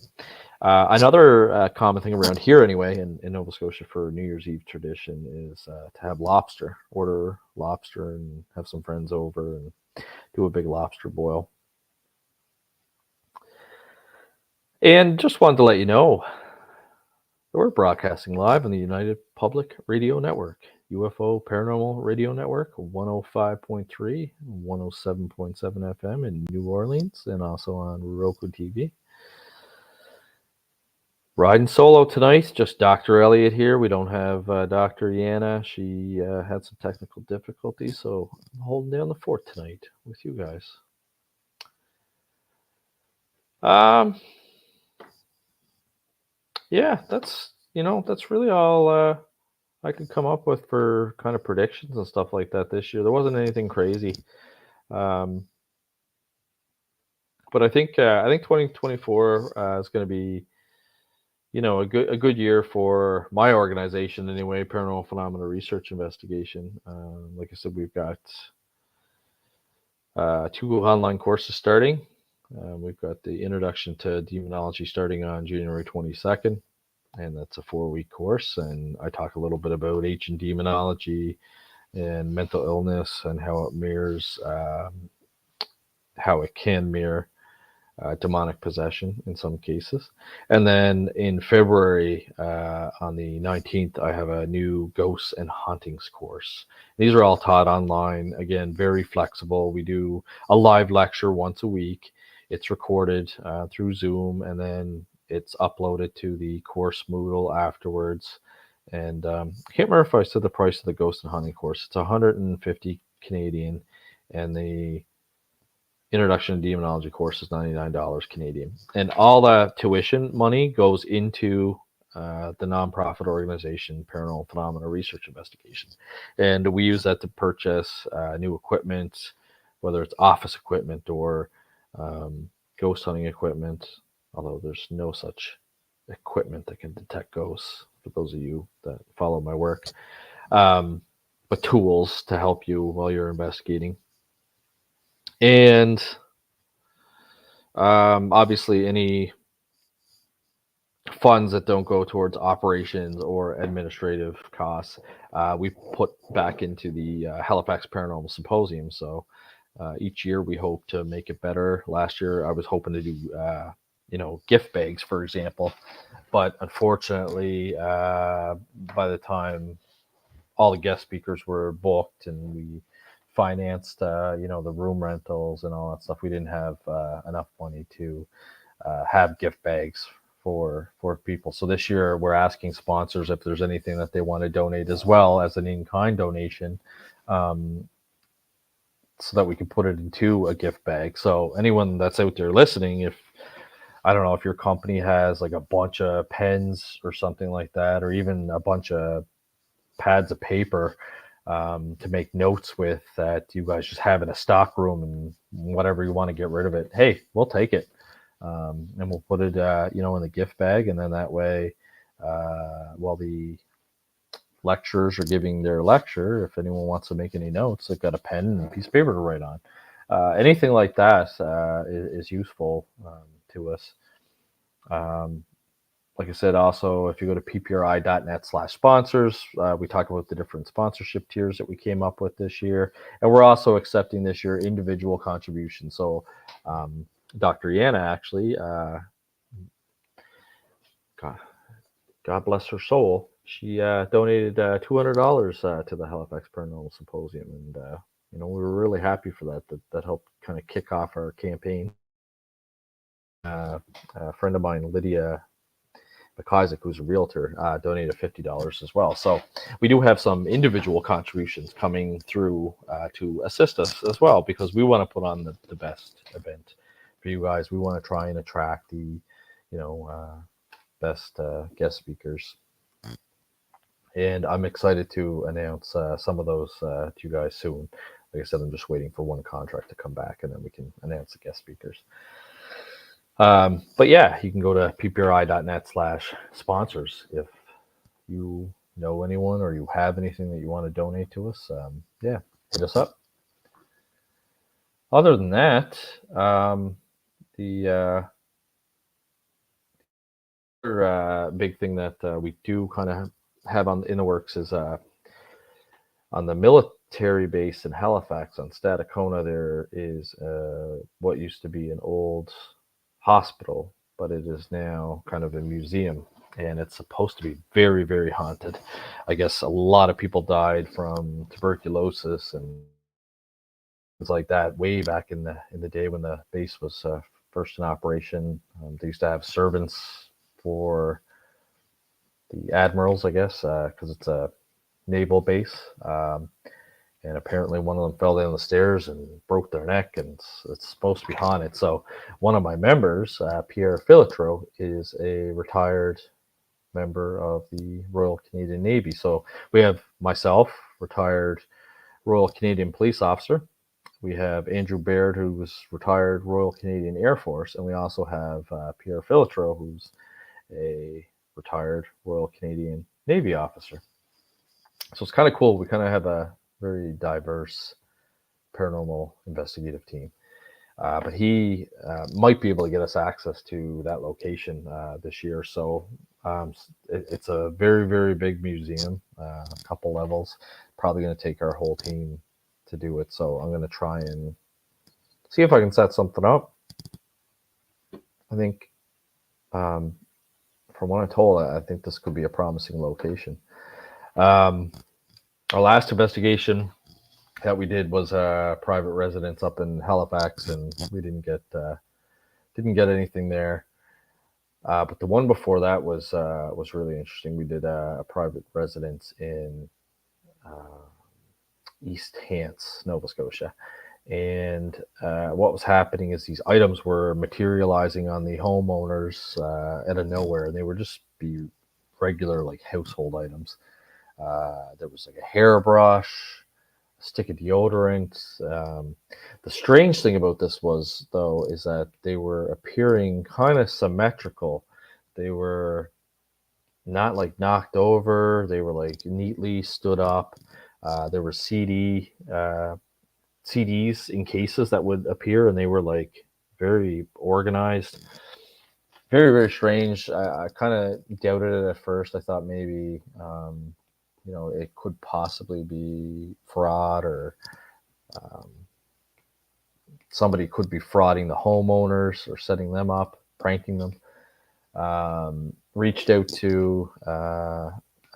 Another common thing around here, anyway, in Nova Scotia for New Year's Eve tradition is to have lobster. Order lobster and have some friends over and do a big lobster boil. And just wanted to let you know that we're broadcasting live on the United Public Radio Network, UFO Paranormal Radio Network, 105.3, 107.7 FM in New Orleans, and also on Roku TV. Riding solo tonight, just Dr. Elliott here. We don't have Dr. Yana. She had some technical difficulties, so I'm holding down the fort tonight with you guys. Yeah, that's really all I could come up with for kind of predictions and stuff like that this year. There wasn't anything crazy, um, but I think 2024 is going to be a good year for my organization anyway, Paranormal Phenomena Research Investigation. Like I said, we've got 2 online courses starting. We've got the Introduction to Demonology starting on January 22nd, and that's a 4-week course. And I talk a little bit about ancient demonology and mental illness and how it mirrors, how it can mirror demonic possession in some cases. And then in February, on the 19th, I have a new ghosts and hauntings course. These are all taught online. Again, very flexible. We do a live lecture once a week. It's recorded through Zoom, and then it's uploaded to the course Moodle afterwards. And I can't remember if I said the price of the ghost and haunting course. It's 150 Canadian, and the Introduction to Demonology course is $99 Canadian. And all that tuition money goes into the nonprofit organization Paranormal Phenomena Research Investigation. And we use that to purchase new equipment, whether it's office equipment or ghost hunting equipment, although there's no such equipment that can detect ghosts, for those of you that follow my work. But tools to help you while you're investigating. And obviously any funds that don't go towards operations or administrative costs, we put back into the Halifax Paranormal Symposium. So each year we hope to make it better. Last year I was hoping to do, gift bags, for example. But unfortunately, by the time all the guest speakers were booked and we financed, the room rentals and all that stuff, we didn't have enough money to have gift bags for people. So this year we're asking sponsors if there's anything that they want to donate as well as an in-kind donation, so that we can put it into a gift bag. So anyone that's out there listening, if I don't know if your company has like a bunch of pens or something like that, or even a bunch of pads of paper to make notes with that you guys just have in a stock room, and whatever you want to get rid of it, hey, we'll take it. And we'll put it, in the gift bag. And then that way, while the lecturers are giving their lecture, if anyone wants to make any notes, they've got a pen and a piece of paper to write on. Anything like that is useful to us. Like I said, also, if you go to ppri.net/sponsors, we talk about the different sponsorship tiers that we came up with this year. And we're also accepting this year individual contributions. So Dr. Yana, actually, God bless her soul, she donated $200 to the Halifax Paranormal Symposium. And, we were really happy for that. That helped kind of kick off our campaign. A friend of mine, Lydia McIsaac, who's a realtor, donated $50 as well. So we do have some individual contributions coming through to assist us as well, because we want to put on the best event for you guys. We want to try and attract the, best guest speakers. And I'm excited to announce some of those to you guys soon. Like I said, I'm just waiting for one contract to come back, and then we can announce the guest speakers. But yeah, you can go to ppri.net/sponsors if you know anyone or you have anything that you want to donate to us. Yeah, hit us up. Other than that, the other big thing that we do kind of have in the works is on the military base in Halifax on Stadacona. There is what used to be an old hospital, but it is now kind of a museum, and it's supposed to be very, very haunted. I guess a lot of people died from tuberculosis and things like that way back in the day when the base was first in operation. They used to have servants for the admirals, I guess, because it's a naval base. And apparently one of them fell down the stairs and broke their neck, and it's supposed to be haunted. So one of my members, Pierre Filotro, is a retired member of the Royal Canadian Navy. So we have myself, retired Royal Canadian Police Officer. We have Andrew Baird, who was retired Royal Canadian Air Force. And we also have Pierre Filotro, who's a retired Royal Canadian Navy officer. So it's kind of cool. We kind of have a very diverse paranormal investigative team. But he might be able to get us access to that location this year. So it's a very, very big museum, a couple levels. Probably going to take our whole team to do it. So I'm going to try and see if I can set something up. I think, from what I'm told, I think this could be a promising location. Our last investigation that we did was a private residence up in Halifax, and we didn't get anything there. But the one before that was really interesting. We did a private residence in East Hants, Nova Scotia, and what was happening is these items were materializing on the homeowners out of nowhere, and they were just be regular like household items. There was like a hairbrush, a stick of deodorant. The strange thing about this was, though, is that they were appearing kind of symmetrical. They were not like knocked over. They were like neatly stood up. There were CDs in cases that would appear, and they were like very organized. Very, very strange. I kind of doubted it at first. I thought maybe it could possibly be fraud, or somebody could be frauding the homeowners or setting them up, pranking them. Reached out to a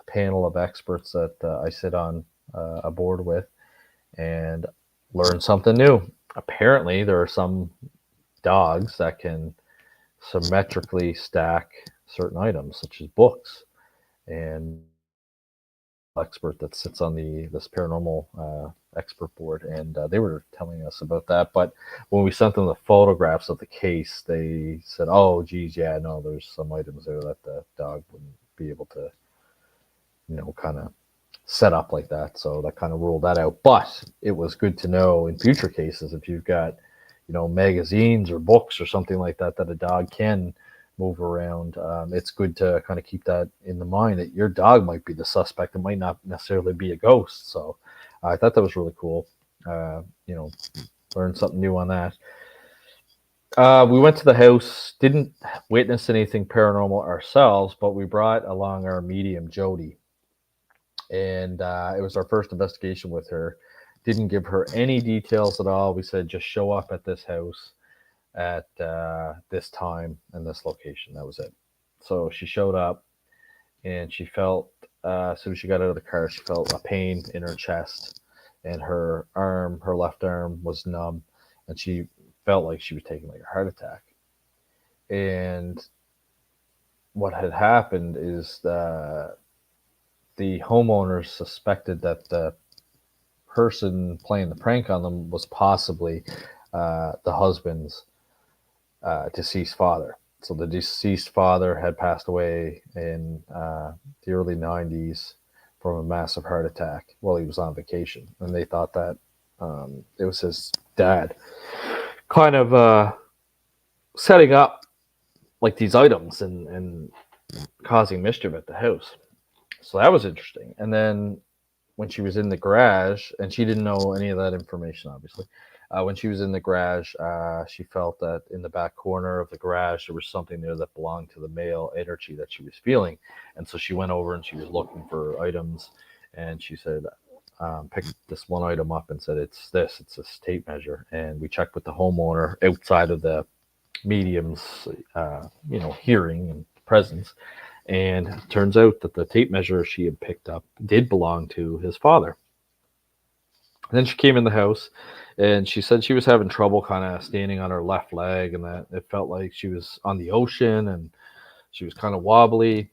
panel of experts that I sit on a board with, and learned something new. Apparently, there are some dogs that can symmetrically stack certain items, such as books, and expert that sits on this paranormal expert board, and they were telling us about that. But when we sent them the photographs of the case, they said, "Oh, geez, yeah, no, there's some items there that the dog wouldn't be able to, kind of set up like that." So that kind of ruled that out. But it was good to know in future cases, if you've got, magazines or books or something like that a dog can move around. It's good to kind of keep that in the mind, that your dog might be the suspect. It might not necessarily be a ghost. So I thought that was really cool. Learned something new on that. We went to the house, didn't witness anything paranormal ourselves, but we brought along our medium, Jody. And it was our first investigation with her. Didn't give her any details at all. We said, just show up at this house at this time and this location. That was it. So she showed up, and she felt, as soon as she got out of the car, she felt a pain in her chest, and her left arm was numb, and she felt like she was taking like a heart attack. And what had happened is the homeowners suspected that the person playing the prank on them was possibly the husband's deceased father. So the deceased father had passed away in the early 90s from a massive heart attack while he was on vacation. And they thought that it was his dad kind of setting up like these items and causing mischief at the house. So that was interesting. And then when she was in the garage, and she didn't know any of that information, obviously. When she was in the garage, she felt that in the back corner of the garage, there was something there that belonged to the male energy that she was feeling. And so she went over and she was looking for items. And she said, picked this one item up and said, it's this tape measure. And we checked with the homeowner outside of the medium's, hearing and presence. And it turns out that the tape measure she had picked up did belong to his father. And then she came in the house and she said she was having trouble kind of standing on her left leg and that it felt like she was on the ocean and she was kind of wobbly.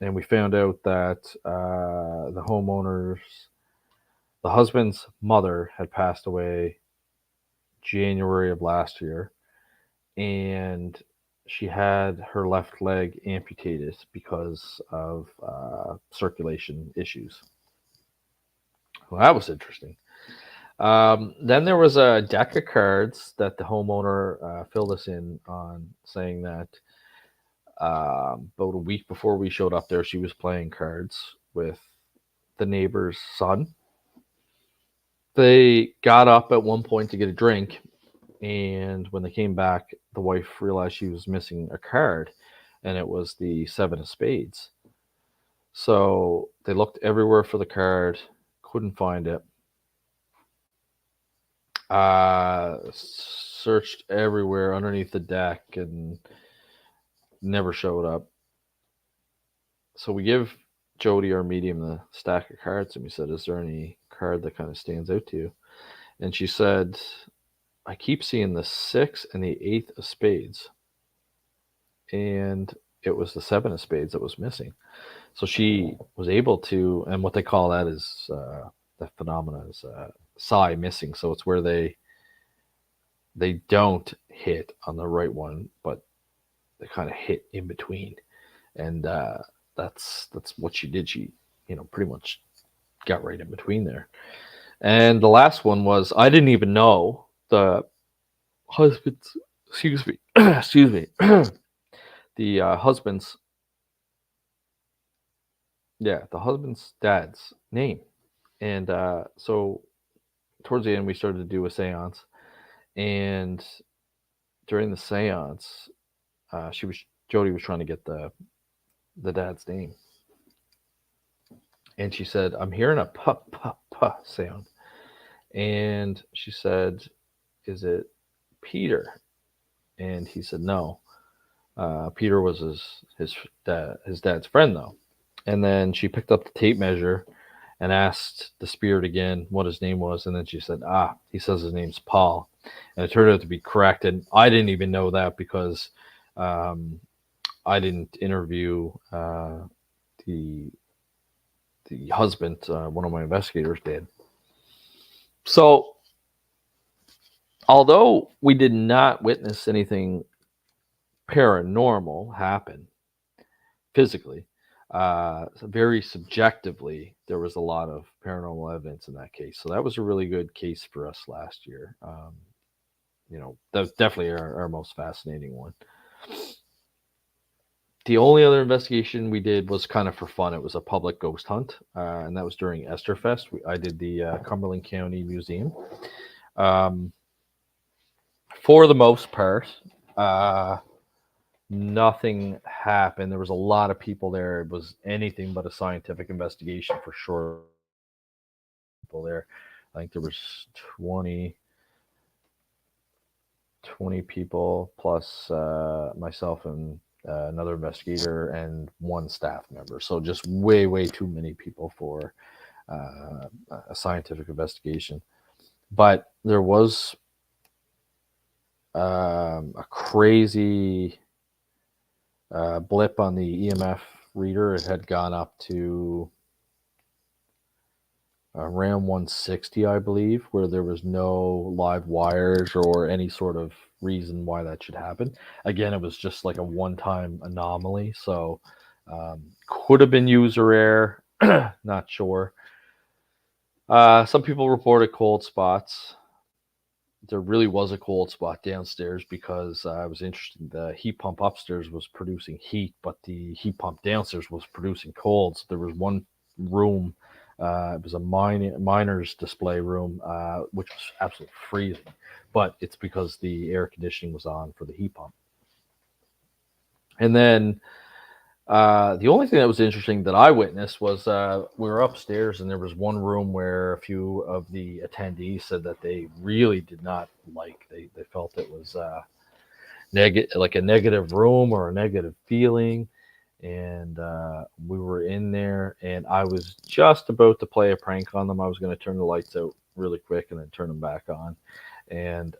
And we found out that the husband's mother had passed away January of last year. And she had her left leg amputated because of circulation issues. Well, that was interesting. Then there was a deck of cards that the homeowner filled us in on, saying that about a week before we showed up there, she was playing cards with the neighbor's son. They got up at one point to get a drink, and when they came back, the wife realized she was missing a card, and it was the 7 of spades. So they looked everywhere for the card, couldn't find it. Searched everywhere underneath the deck and never showed up. So we give Jody, our medium, the stack of cards, and we said, is there any card that kind of stands out to you? And she said, I keep seeing the 6 and the 8 of spades. And it was the 7 of spades that was missing. So she was able to, and what they call that is, that phenomena is psi missing. So it's where they don't hit on the right one, but they kind of hit in between. And that's what she did. She, pretty much got right in between there. And the last one was, I didn't even know the husband's, excuse me, the husband's dad's name. And so towards the end, we started to do a seance. And during the seance, Jody was trying to get the dad's name. And she said, I'm hearing a puh, puh, puh sound. And she said, is it Peter? And he said, no. Peter was his dad's friend, though. And then she picked up the tape measure and asked the spirit again what his name was. And then she said, he says his name's Paul. And it turned out to be correct. And I didn't even know that because I didn't interview the husband. One of my investigators did. So, although we did not witness anything paranormal happen physically, very subjectively, there was a lot of paranormal evidence in that case. So that was a really good case for us last year. That was definitely our most fascinating one. The only other investigation we did was kind of for fun. It was a public ghost hunt, and that was during Esterfest. I did the Cumberland County Museum. For the most part, nothing happened. There was a lot of people there. It was anything but a scientific investigation for sure. People there. I think there was 20 people plus myself and another investigator and one staff member. So just way too many people for a scientific investigation. But there was a crazy blip on the EMF reader. It had gone up to around 160, I believe, where there was no live wires or any sort of reason why that should happen. Again, it was just like a one-time anomaly, so could have been user error, not sure. Some people reported cold spots. There really was a cold spot downstairs because I was interested. The heat pump upstairs was producing heat, but the heat pump downstairs was producing cold. So there was one room, it was a miner's display room, which was absolutely freezing, but it's because the air conditioning was on for the heat pump. And then the only thing that was interesting that I witnessed was we were upstairs, and there was one room where a few of the attendees said that they really did not like. They felt it was like a negative room or a negative feeling. And we were in there, and I was just about to play a prank on them. I was going to turn the lights out really quick and then turn them back on. And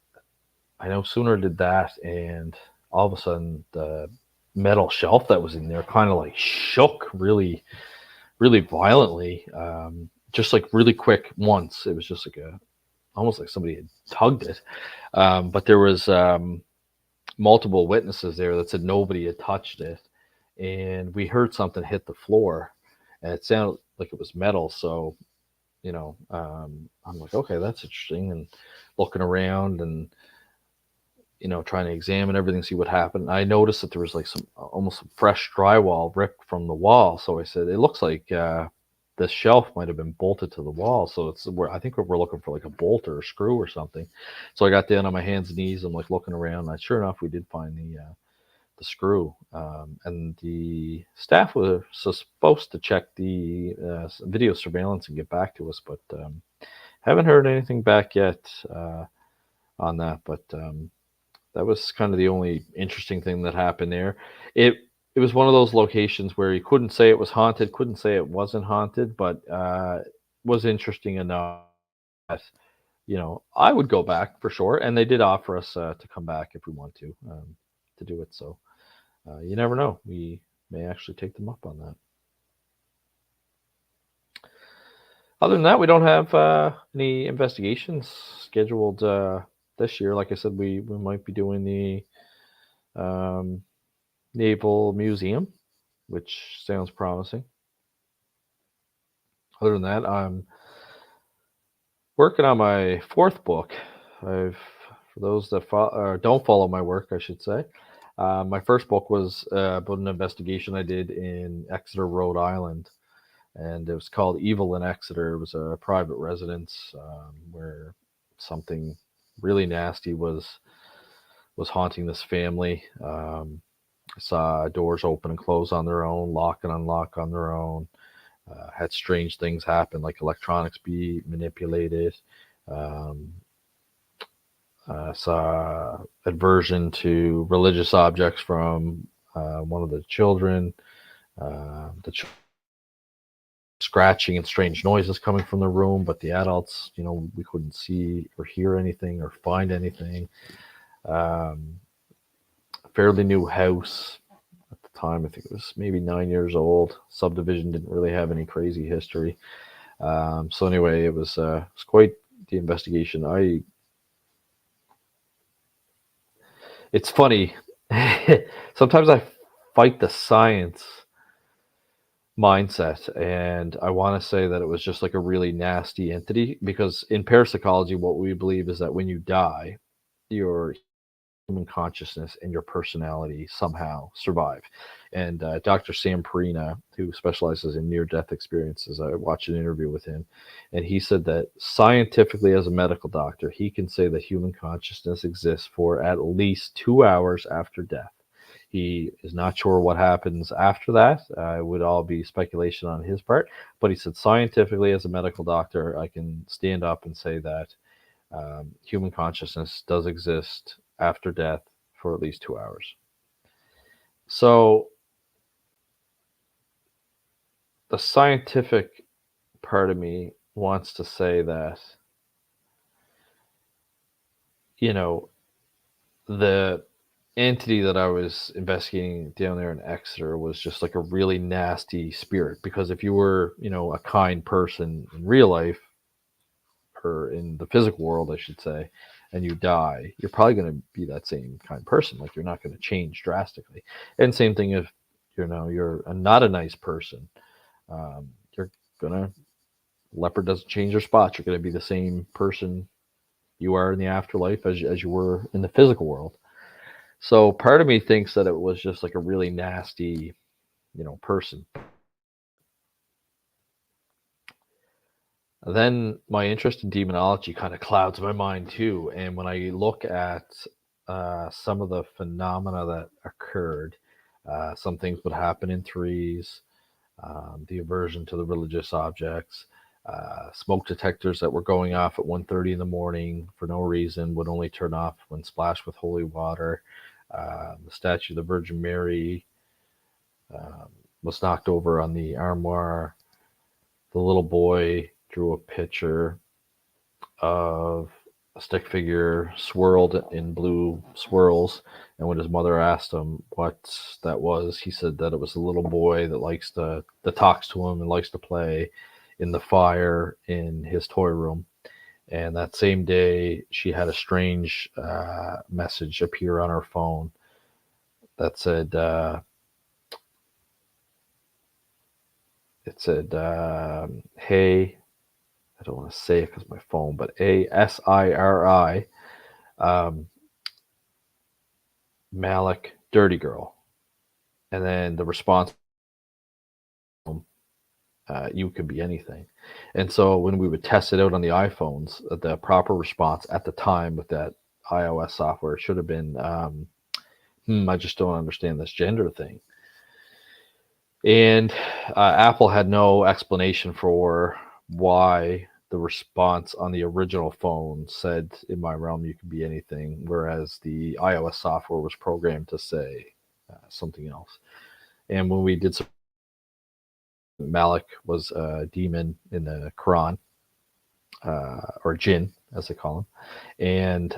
I no sooner did that, and all of a sudden the metal shelf that was in there kind of like shook really, really violently, just like really quick once. It was just like almost like somebody had tugged it. But there was multiple witnesses there that said nobody had touched it, and we heard something hit the floor, and it sounded like it was metal. So, I'm like, okay, that's interesting, and looking around and trying to examine everything, see what happened. I noticed that there was like almost some fresh drywall ripped from the wall. So I said, it looks like this shelf might have been bolted to the wall. So I think we're looking for like a bolt or a screw or something. So I got down on my hands and knees. I'm like looking around, and sure enough, we did find the screw. And the staff was supposed to check the video surveillance and get back to us, but haven't heard anything back yet on that. But that was kind of the only interesting thing that happened there. It was one of those locations where you couldn't say it was haunted, couldn't say it wasn't haunted, but was interesting enough that I would go back for sure. And they did offer us to come back if we want to do it. So you never know, we may actually take them up on that. Other than that, we don't have any investigations scheduled this year. Like I said, we might be doing the Naval Museum, which sounds promising. Other than that, I'm working on my fourth book. For those that don't follow my work, I should say, my first book was about an investigation I did in Exeter, Rhode Island, and it was called Evil in Exeter. It was a private residence where something really nasty was haunting this family. I saw doors open and close on their own, lock and unlock on their own. Had strange things happen, like electronics be manipulated. Saw aversion to religious objects from one of the children. Scratching and strange noises coming from the room, but the adults, we couldn't see or hear anything or find anything. Fairly new house at the time. I think it was maybe 9 years old. Subdivision didn't really have any crazy history. So anyway, it was quite the investigation. It's funny. Sometimes I fight the science mindset, and I want to say that it was just like a really nasty entity, because in parapsychology, what we believe is that when you die, your human consciousness and your personality somehow survive. And Dr. Sam Perina, who specializes in near-death experiences, I watched an interview with him, and he said that scientifically, as a medical doctor, he can say that human consciousness exists for at least 2 hours after death. He is not sure what happens after that. It would all be speculation on his part. But he said, scientifically, as a medical doctor, I can stand up and say that human consciousness does exist after death for at least 2 hours. So the scientific part of me wants to say that, the entity that I was investigating down there in Exeter was just like a really nasty spirit. Because if you were, a kind person in real life, or in the physical world, I should say, and you die, you're probably going to be that same kind of person. Like, you're not going to change drastically. And same thing if you're not a nice person, you're gonna leopard doesn't change their spots. You're going to be the same person you are in the afterlife as you were in the physical world. So part of me thinks that it was just like a really nasty, person. Then my interest in demonology kind of clouds my mind too. And when I look at some of the phenomena that occurred, some things would happen in threes, the aversion to the religious objects, smoke detectors that were going off at 1:30 in the morning for no reason would only turn off when splashed with holy water. The statue of the Virgin Mary um, was knocked over on the armoire. The little boy drew a picture of a stick figure swirled in blue swirls. And when his mother asked him what that was, he said that it was a little boy that talks to him and likes to play in the fire in his toy room. And that same day, she had a strange message appear on her phone that said, "Hey." I don't want to say it because my phone, but ASIRI, Malik, dirty girl. And then the response, you could be anything. And so when we would test it out on the iPhones, the proper response at the time with that iOS software should have been, I just don't understand this gender thing. And Apple had no explanation for why the response on the original phone said, "In my realm, you can be anything," whereas the iOS software was programmed to say something else. And when we did some, Malik was a demon in the Quran, or jinn, as they call him, and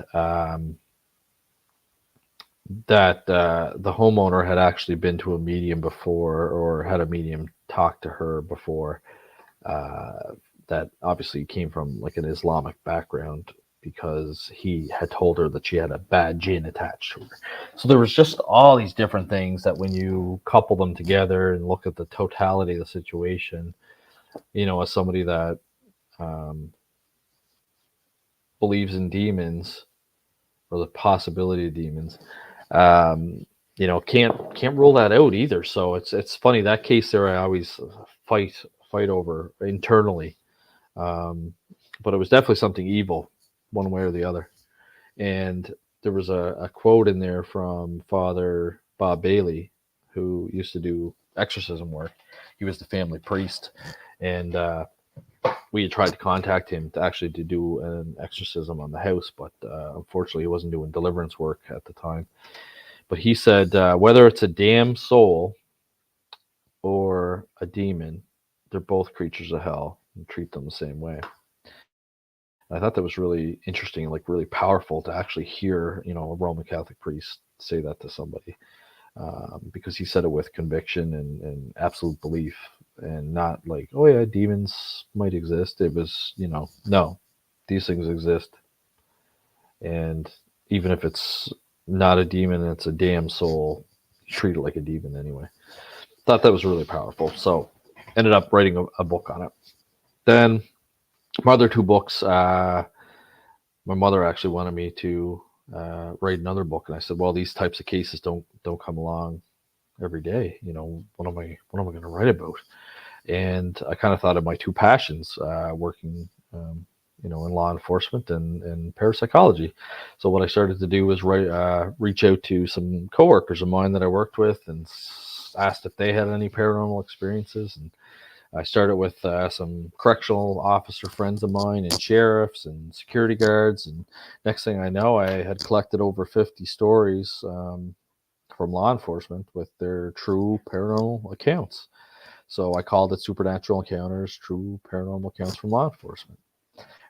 that the homeowner had actually been to a medium before, or had a medium talk to her before. That obviously came from like an Islamic background, because he had told her that she had a bad jinn attached to her. So there was just all these different things that when you couple them together and look at the totality of the situation, as somebody that um, believes in demons, or the possibility of demons, can't rule that out either. So it's funny, that case there, I always fight over internally. But it was definitely something evil, one way or the other. And there was a quote in there from Father Bob Bailey, who used to do exorcism work. He was the family priest, and we had tried to contact him to do an exorcism on the house, but unfortunately, he wasn't doing deliverance work at the time. But he said, whether it's a damned soul or a demon, they're both creatures of hell, and treat them the same way. I thought that was really interesting, like really powerful to actually hear, a Roman Catholic priest say that to somebody, because he said it with conviction and absolute belief, and not like, oh yeah, demons might exist. It was, no, these things exist, and even if it's not a demon and it's a damn soul, treat it like a demon anyway. Thought that was really powerful, so ended up writing a book on it. Then my other two books, my mother actually wanted me to write another book, and I said, well, these types of cases don't come along every day. What am I going to write about? And I kind of thought of my two passions, working in law enforcement and parapsychology. So what I started to do was reach out to some coworkers of mine that I worked with, and asked if they had any paranormal experiences. And I started with some correctional officer friends of mine, and sheriffs and security guards. And next thing I know, I had collected over 50 stories from law enforcement with their true paranormal accounts. So I called it Supernatural Encounters, True Paranormal Accounts from Law Enforcement.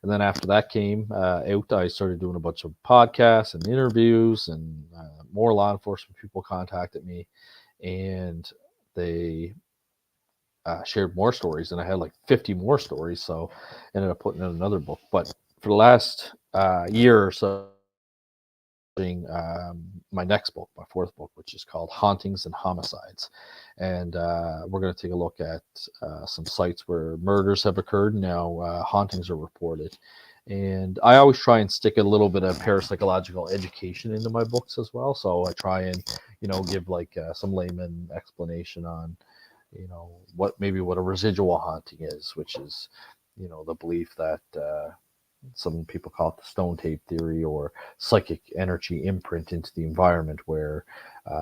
And then after that came out, I started doing a bunch of podcasts and interviews, and more law enforcement people contacted me, and they shared more stories, and I had like 50 more stories. So I ended up putting in another book. But for the last year or so, my next book, my fourth book, which is called Hauntings and Homicides. And we're going to take a look at some sites where murders have occurred. Now, hauntings are reported. And I always try and stick a little bit of parapsychological education into my books as well. So I try and, give like some layman explanation on, what a residual haunting is, which is, the belief that some people call it the stone tape theory, or psychic energy imprint into the environment, where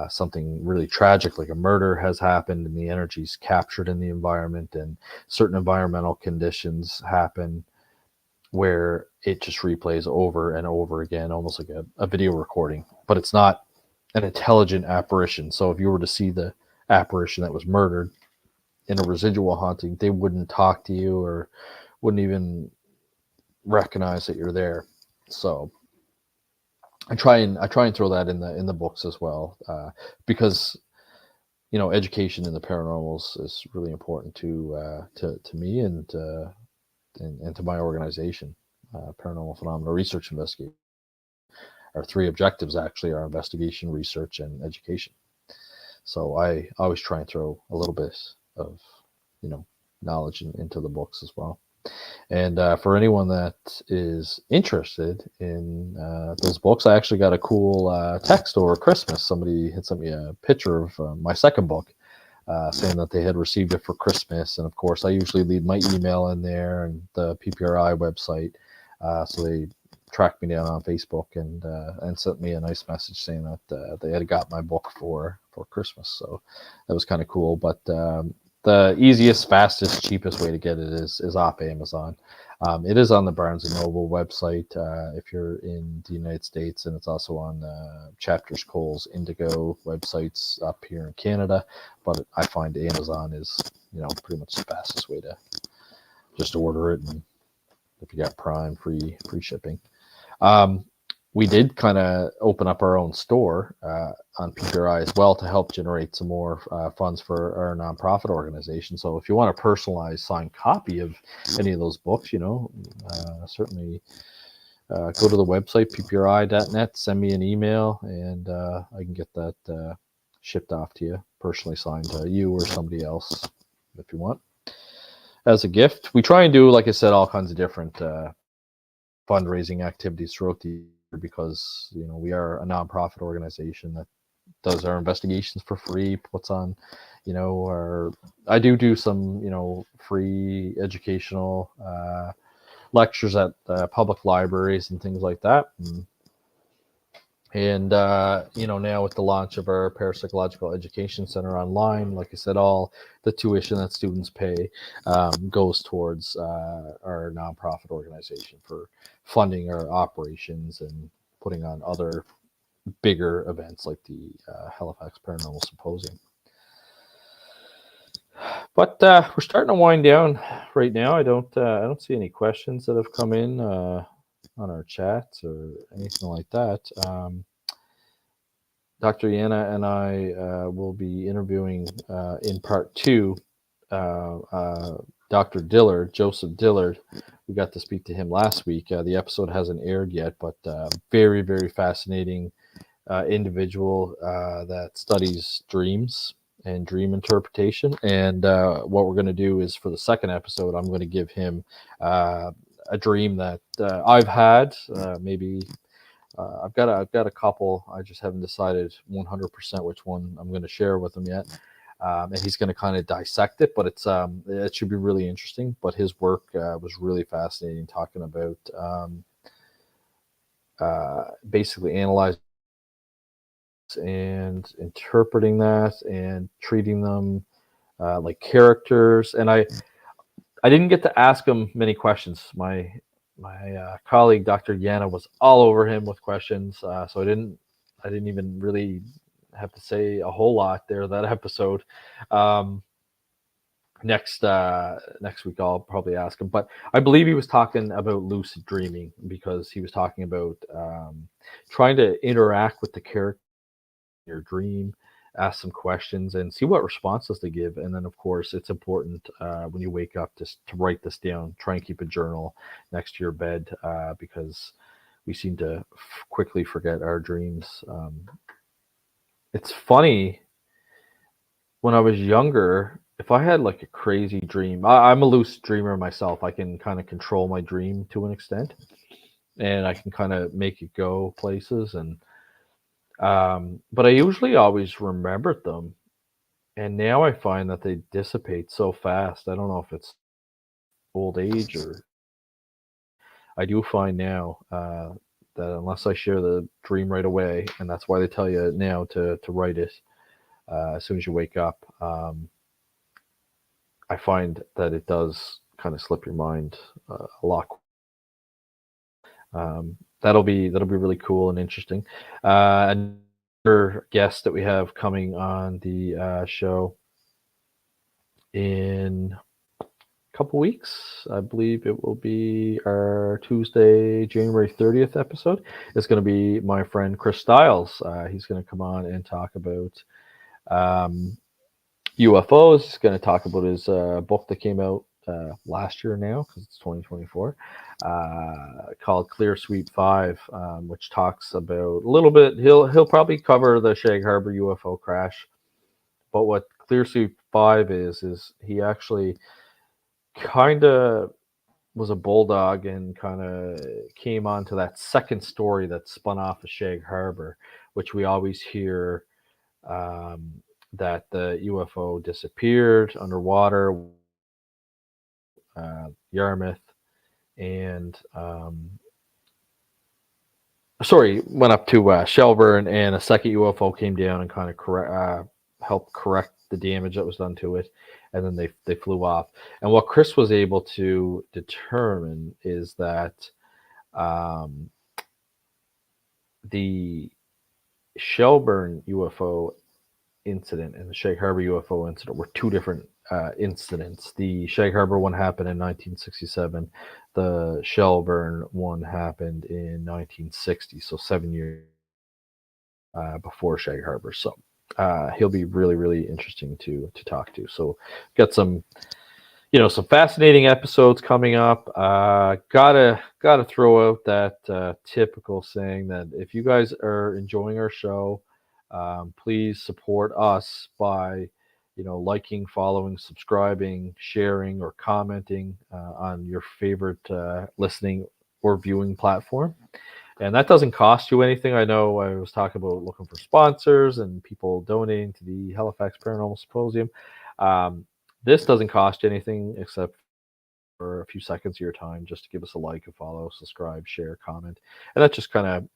something really tragic like a murder has happened and the energy's captured in the environment, and certain environmental conditions happen where it just replays over and over again, almost like a video recording, but it's not an intelligent apparition. So if you were to see the apparition that was murdered in a residual haunting, they wouldn't talk to you or wouldn't even recognize that you're there. So I try and throw that in the books as well, because education in the paranormal is really important to me and to my organization, Paranormal Phenomena Research Investigation. Our three objectives actually are investigation, research, and education. So I always try and throw a little bit of knowledge into the books as well. And for anyone that is interested in those books, I actually got a cool text over Christmas. Somebody had sent me a picture of my second book, saying that they had received it for Christmas. And of course, I usually leave my email in there and the PPRI website. So they tracked me down on Facebook and sent me a nice message saying that they had got my book for Christmas. So that was kind of cool. But the easiest, fastest, cheapest way to get it is off Amazon. It is on the Barnes & Noble website if you're in the United States, and it's also on Chapters, Coles, Indigo websites up here in Canada. But I find Amazon is, pretty much the fastest way to just order it, and if you got Prime, free shipping. We did kind of open up our own store on PPRI as well to help generate some more funds for our nonprofit organization. So if you want a personalized signed copy of any of those books, certainly go to the website, ppri.net, send me an email, and I can get that shipped off to you, personally signed to you or somebody else if you want, as a gift. We try and do, like I said, all kinds of different fundraising activities throughout the year, because we are a nonprofit organization that does our investigations for free, puts on I do some free educational lectures at public libraries and things like that, and now with the launch of our Parapsychological Education Center online, like I said, all the tuition that students pay goes towards our nonprofit organization for funding our operations and putting on other bigger events like the Halifax Paranormal Symposium. But we're starting to wind down right now. I don't see any questions that have come in on our chats or anything like that. Dr. Yana and I will be interviewing in part 2 Dr. Dillard, Joseph Dillard. We got to speak to him last week. The episode hasn't aired yet, but very, very fascinating individual that studies dreams and dream interpretation. And what we're going to do is, for the second episode, I'm going to give him a dream that I've had. Maybe I've got a couple. I just haven't decided 100% which one I'm going to share with him yet. And he's going to kind of dissect it, but it should be really interesting. But his work was really fascinating, talking about basically analyzing and interpreting that and treating them like characters. And I didn't get to ask him many questions. My colleague, Dr. Yana, was all over him with questions, so I didn't even really have to say a whole lot there that episode. next week I'll probably ask him. But I believe he was talking about lucid dreaming, because he was talking about trying to interact with the character in your dream, ask some questions and see what responses they give. And then of course it's important when you wake up to write this down. Try and keep a journal next to your bed, because we seem to quickly forget our dreams. It's funny, when I was younger, if I had like a crazy dream, I'm a lucid dreamer myself. I can kind of control my dream to an extent, and I can kind of make it go places. And but I usually always remembered them, and now I find that they dissipate so fast. I don't know if it's old age, or I do find now that unless I share the dream right away, and that's why they tell you now to write it as soon as you wake up. I find that it does kind of slip your mind a lot. That'll be really cool and interesting. Another guest that we have coming on the show in a couple weeks, I believe it will be our Tuesday, January 30th episode. It's going to be my friend Chris Stiles. He's going to come on and talk about UFOs. He's going to talk about his book that came out last year now, because it's 2024, called Clear Sweep 5, which talks about a little bit. He'll probably cover the Shag Harbor UFO crash, but what Clear Sweep 5 is he actually kind of was a bulldog and kind of came onto that second story that spun off of Shag Harbor, which we always hear that the UFO disappeared underwater, Yarmouth, and went up to Shelburne, and a second UFO came down and kind of helped correct the damage that was done to it, and then they flew off. And what Chris was able to determine is that the Shelburne UFO incident and the Shag Harbor UFO incident were two different incidents. The Shag Harbor one happened in 1967. The Shelburne one happened in 1960, so 7 years before Shag Harbor. So he'll be really, really interesting to talk to. So got some fascinating episodes coming up. Gotta throw out that typical saying that if you guys are enjoying our show, please support us by liking, following, subscribing, sharing, or commenting on your favorite listening or viewing platform. And that doesn't cost you anything. I know I was talking about looking for sponsors and people donating to the Halifax Paranormal Symposium. This doesn't cost you anything except for a few seconds of your time, just to give us a like, a follow, subscribe, share, comment. And that just kind of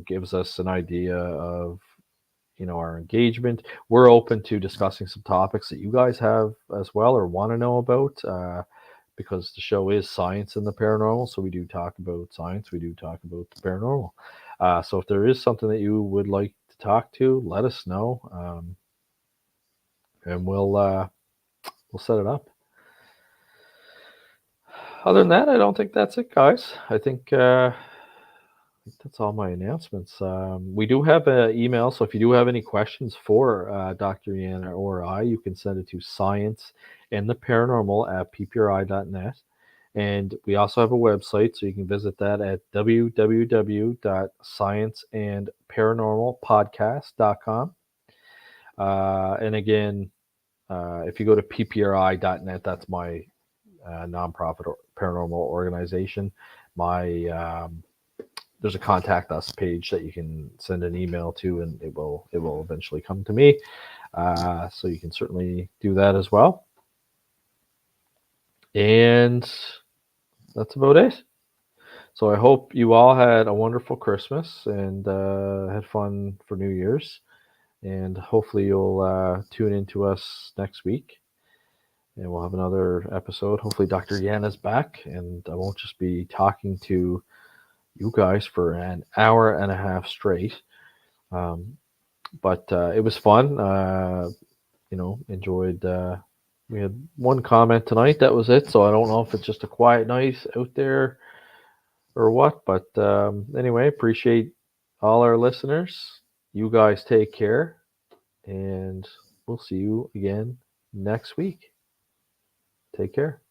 gives us an idea of our engagement. We're open to discussing some topics that you guys have as well or want to know about, because the show is Science and the Paranormal. So we do talk about science, we do talk about the paranormal. So if there is something that you would like to talk to, let us know, and we'll set it up. Other than that, I don't think that's it, guys. I think that's all my announcements. We do have an email, so if you do have any questions for Dr. Yana or I, you can send it to scienceandtheparanormal@ppri.net. And we also have a website, so you can visit that at www.scienceandparanormalpodcast.com. And again, if you go to ppri.net, that's my nonprofit paranormal organization. There's a contact us page that you can send an email to, and it will eventually come to me. So you can certainly do that as well. And that's about it. So I hope you all had a wonderful Christmas and had fun for New Year's. And hopefully you'll tune into us next week. And we'll have another episode. Hopefully Dr. Yana's back, and I won't just be talking to you guys for an hour and a half straight. But it was fun. Enjoyed We had one comment tonight. That was it. So I don't know if it's just a quiet night out there or what. But anyway, appreciate all our listeners. You guys take care. And we'll see you again next week. Take care.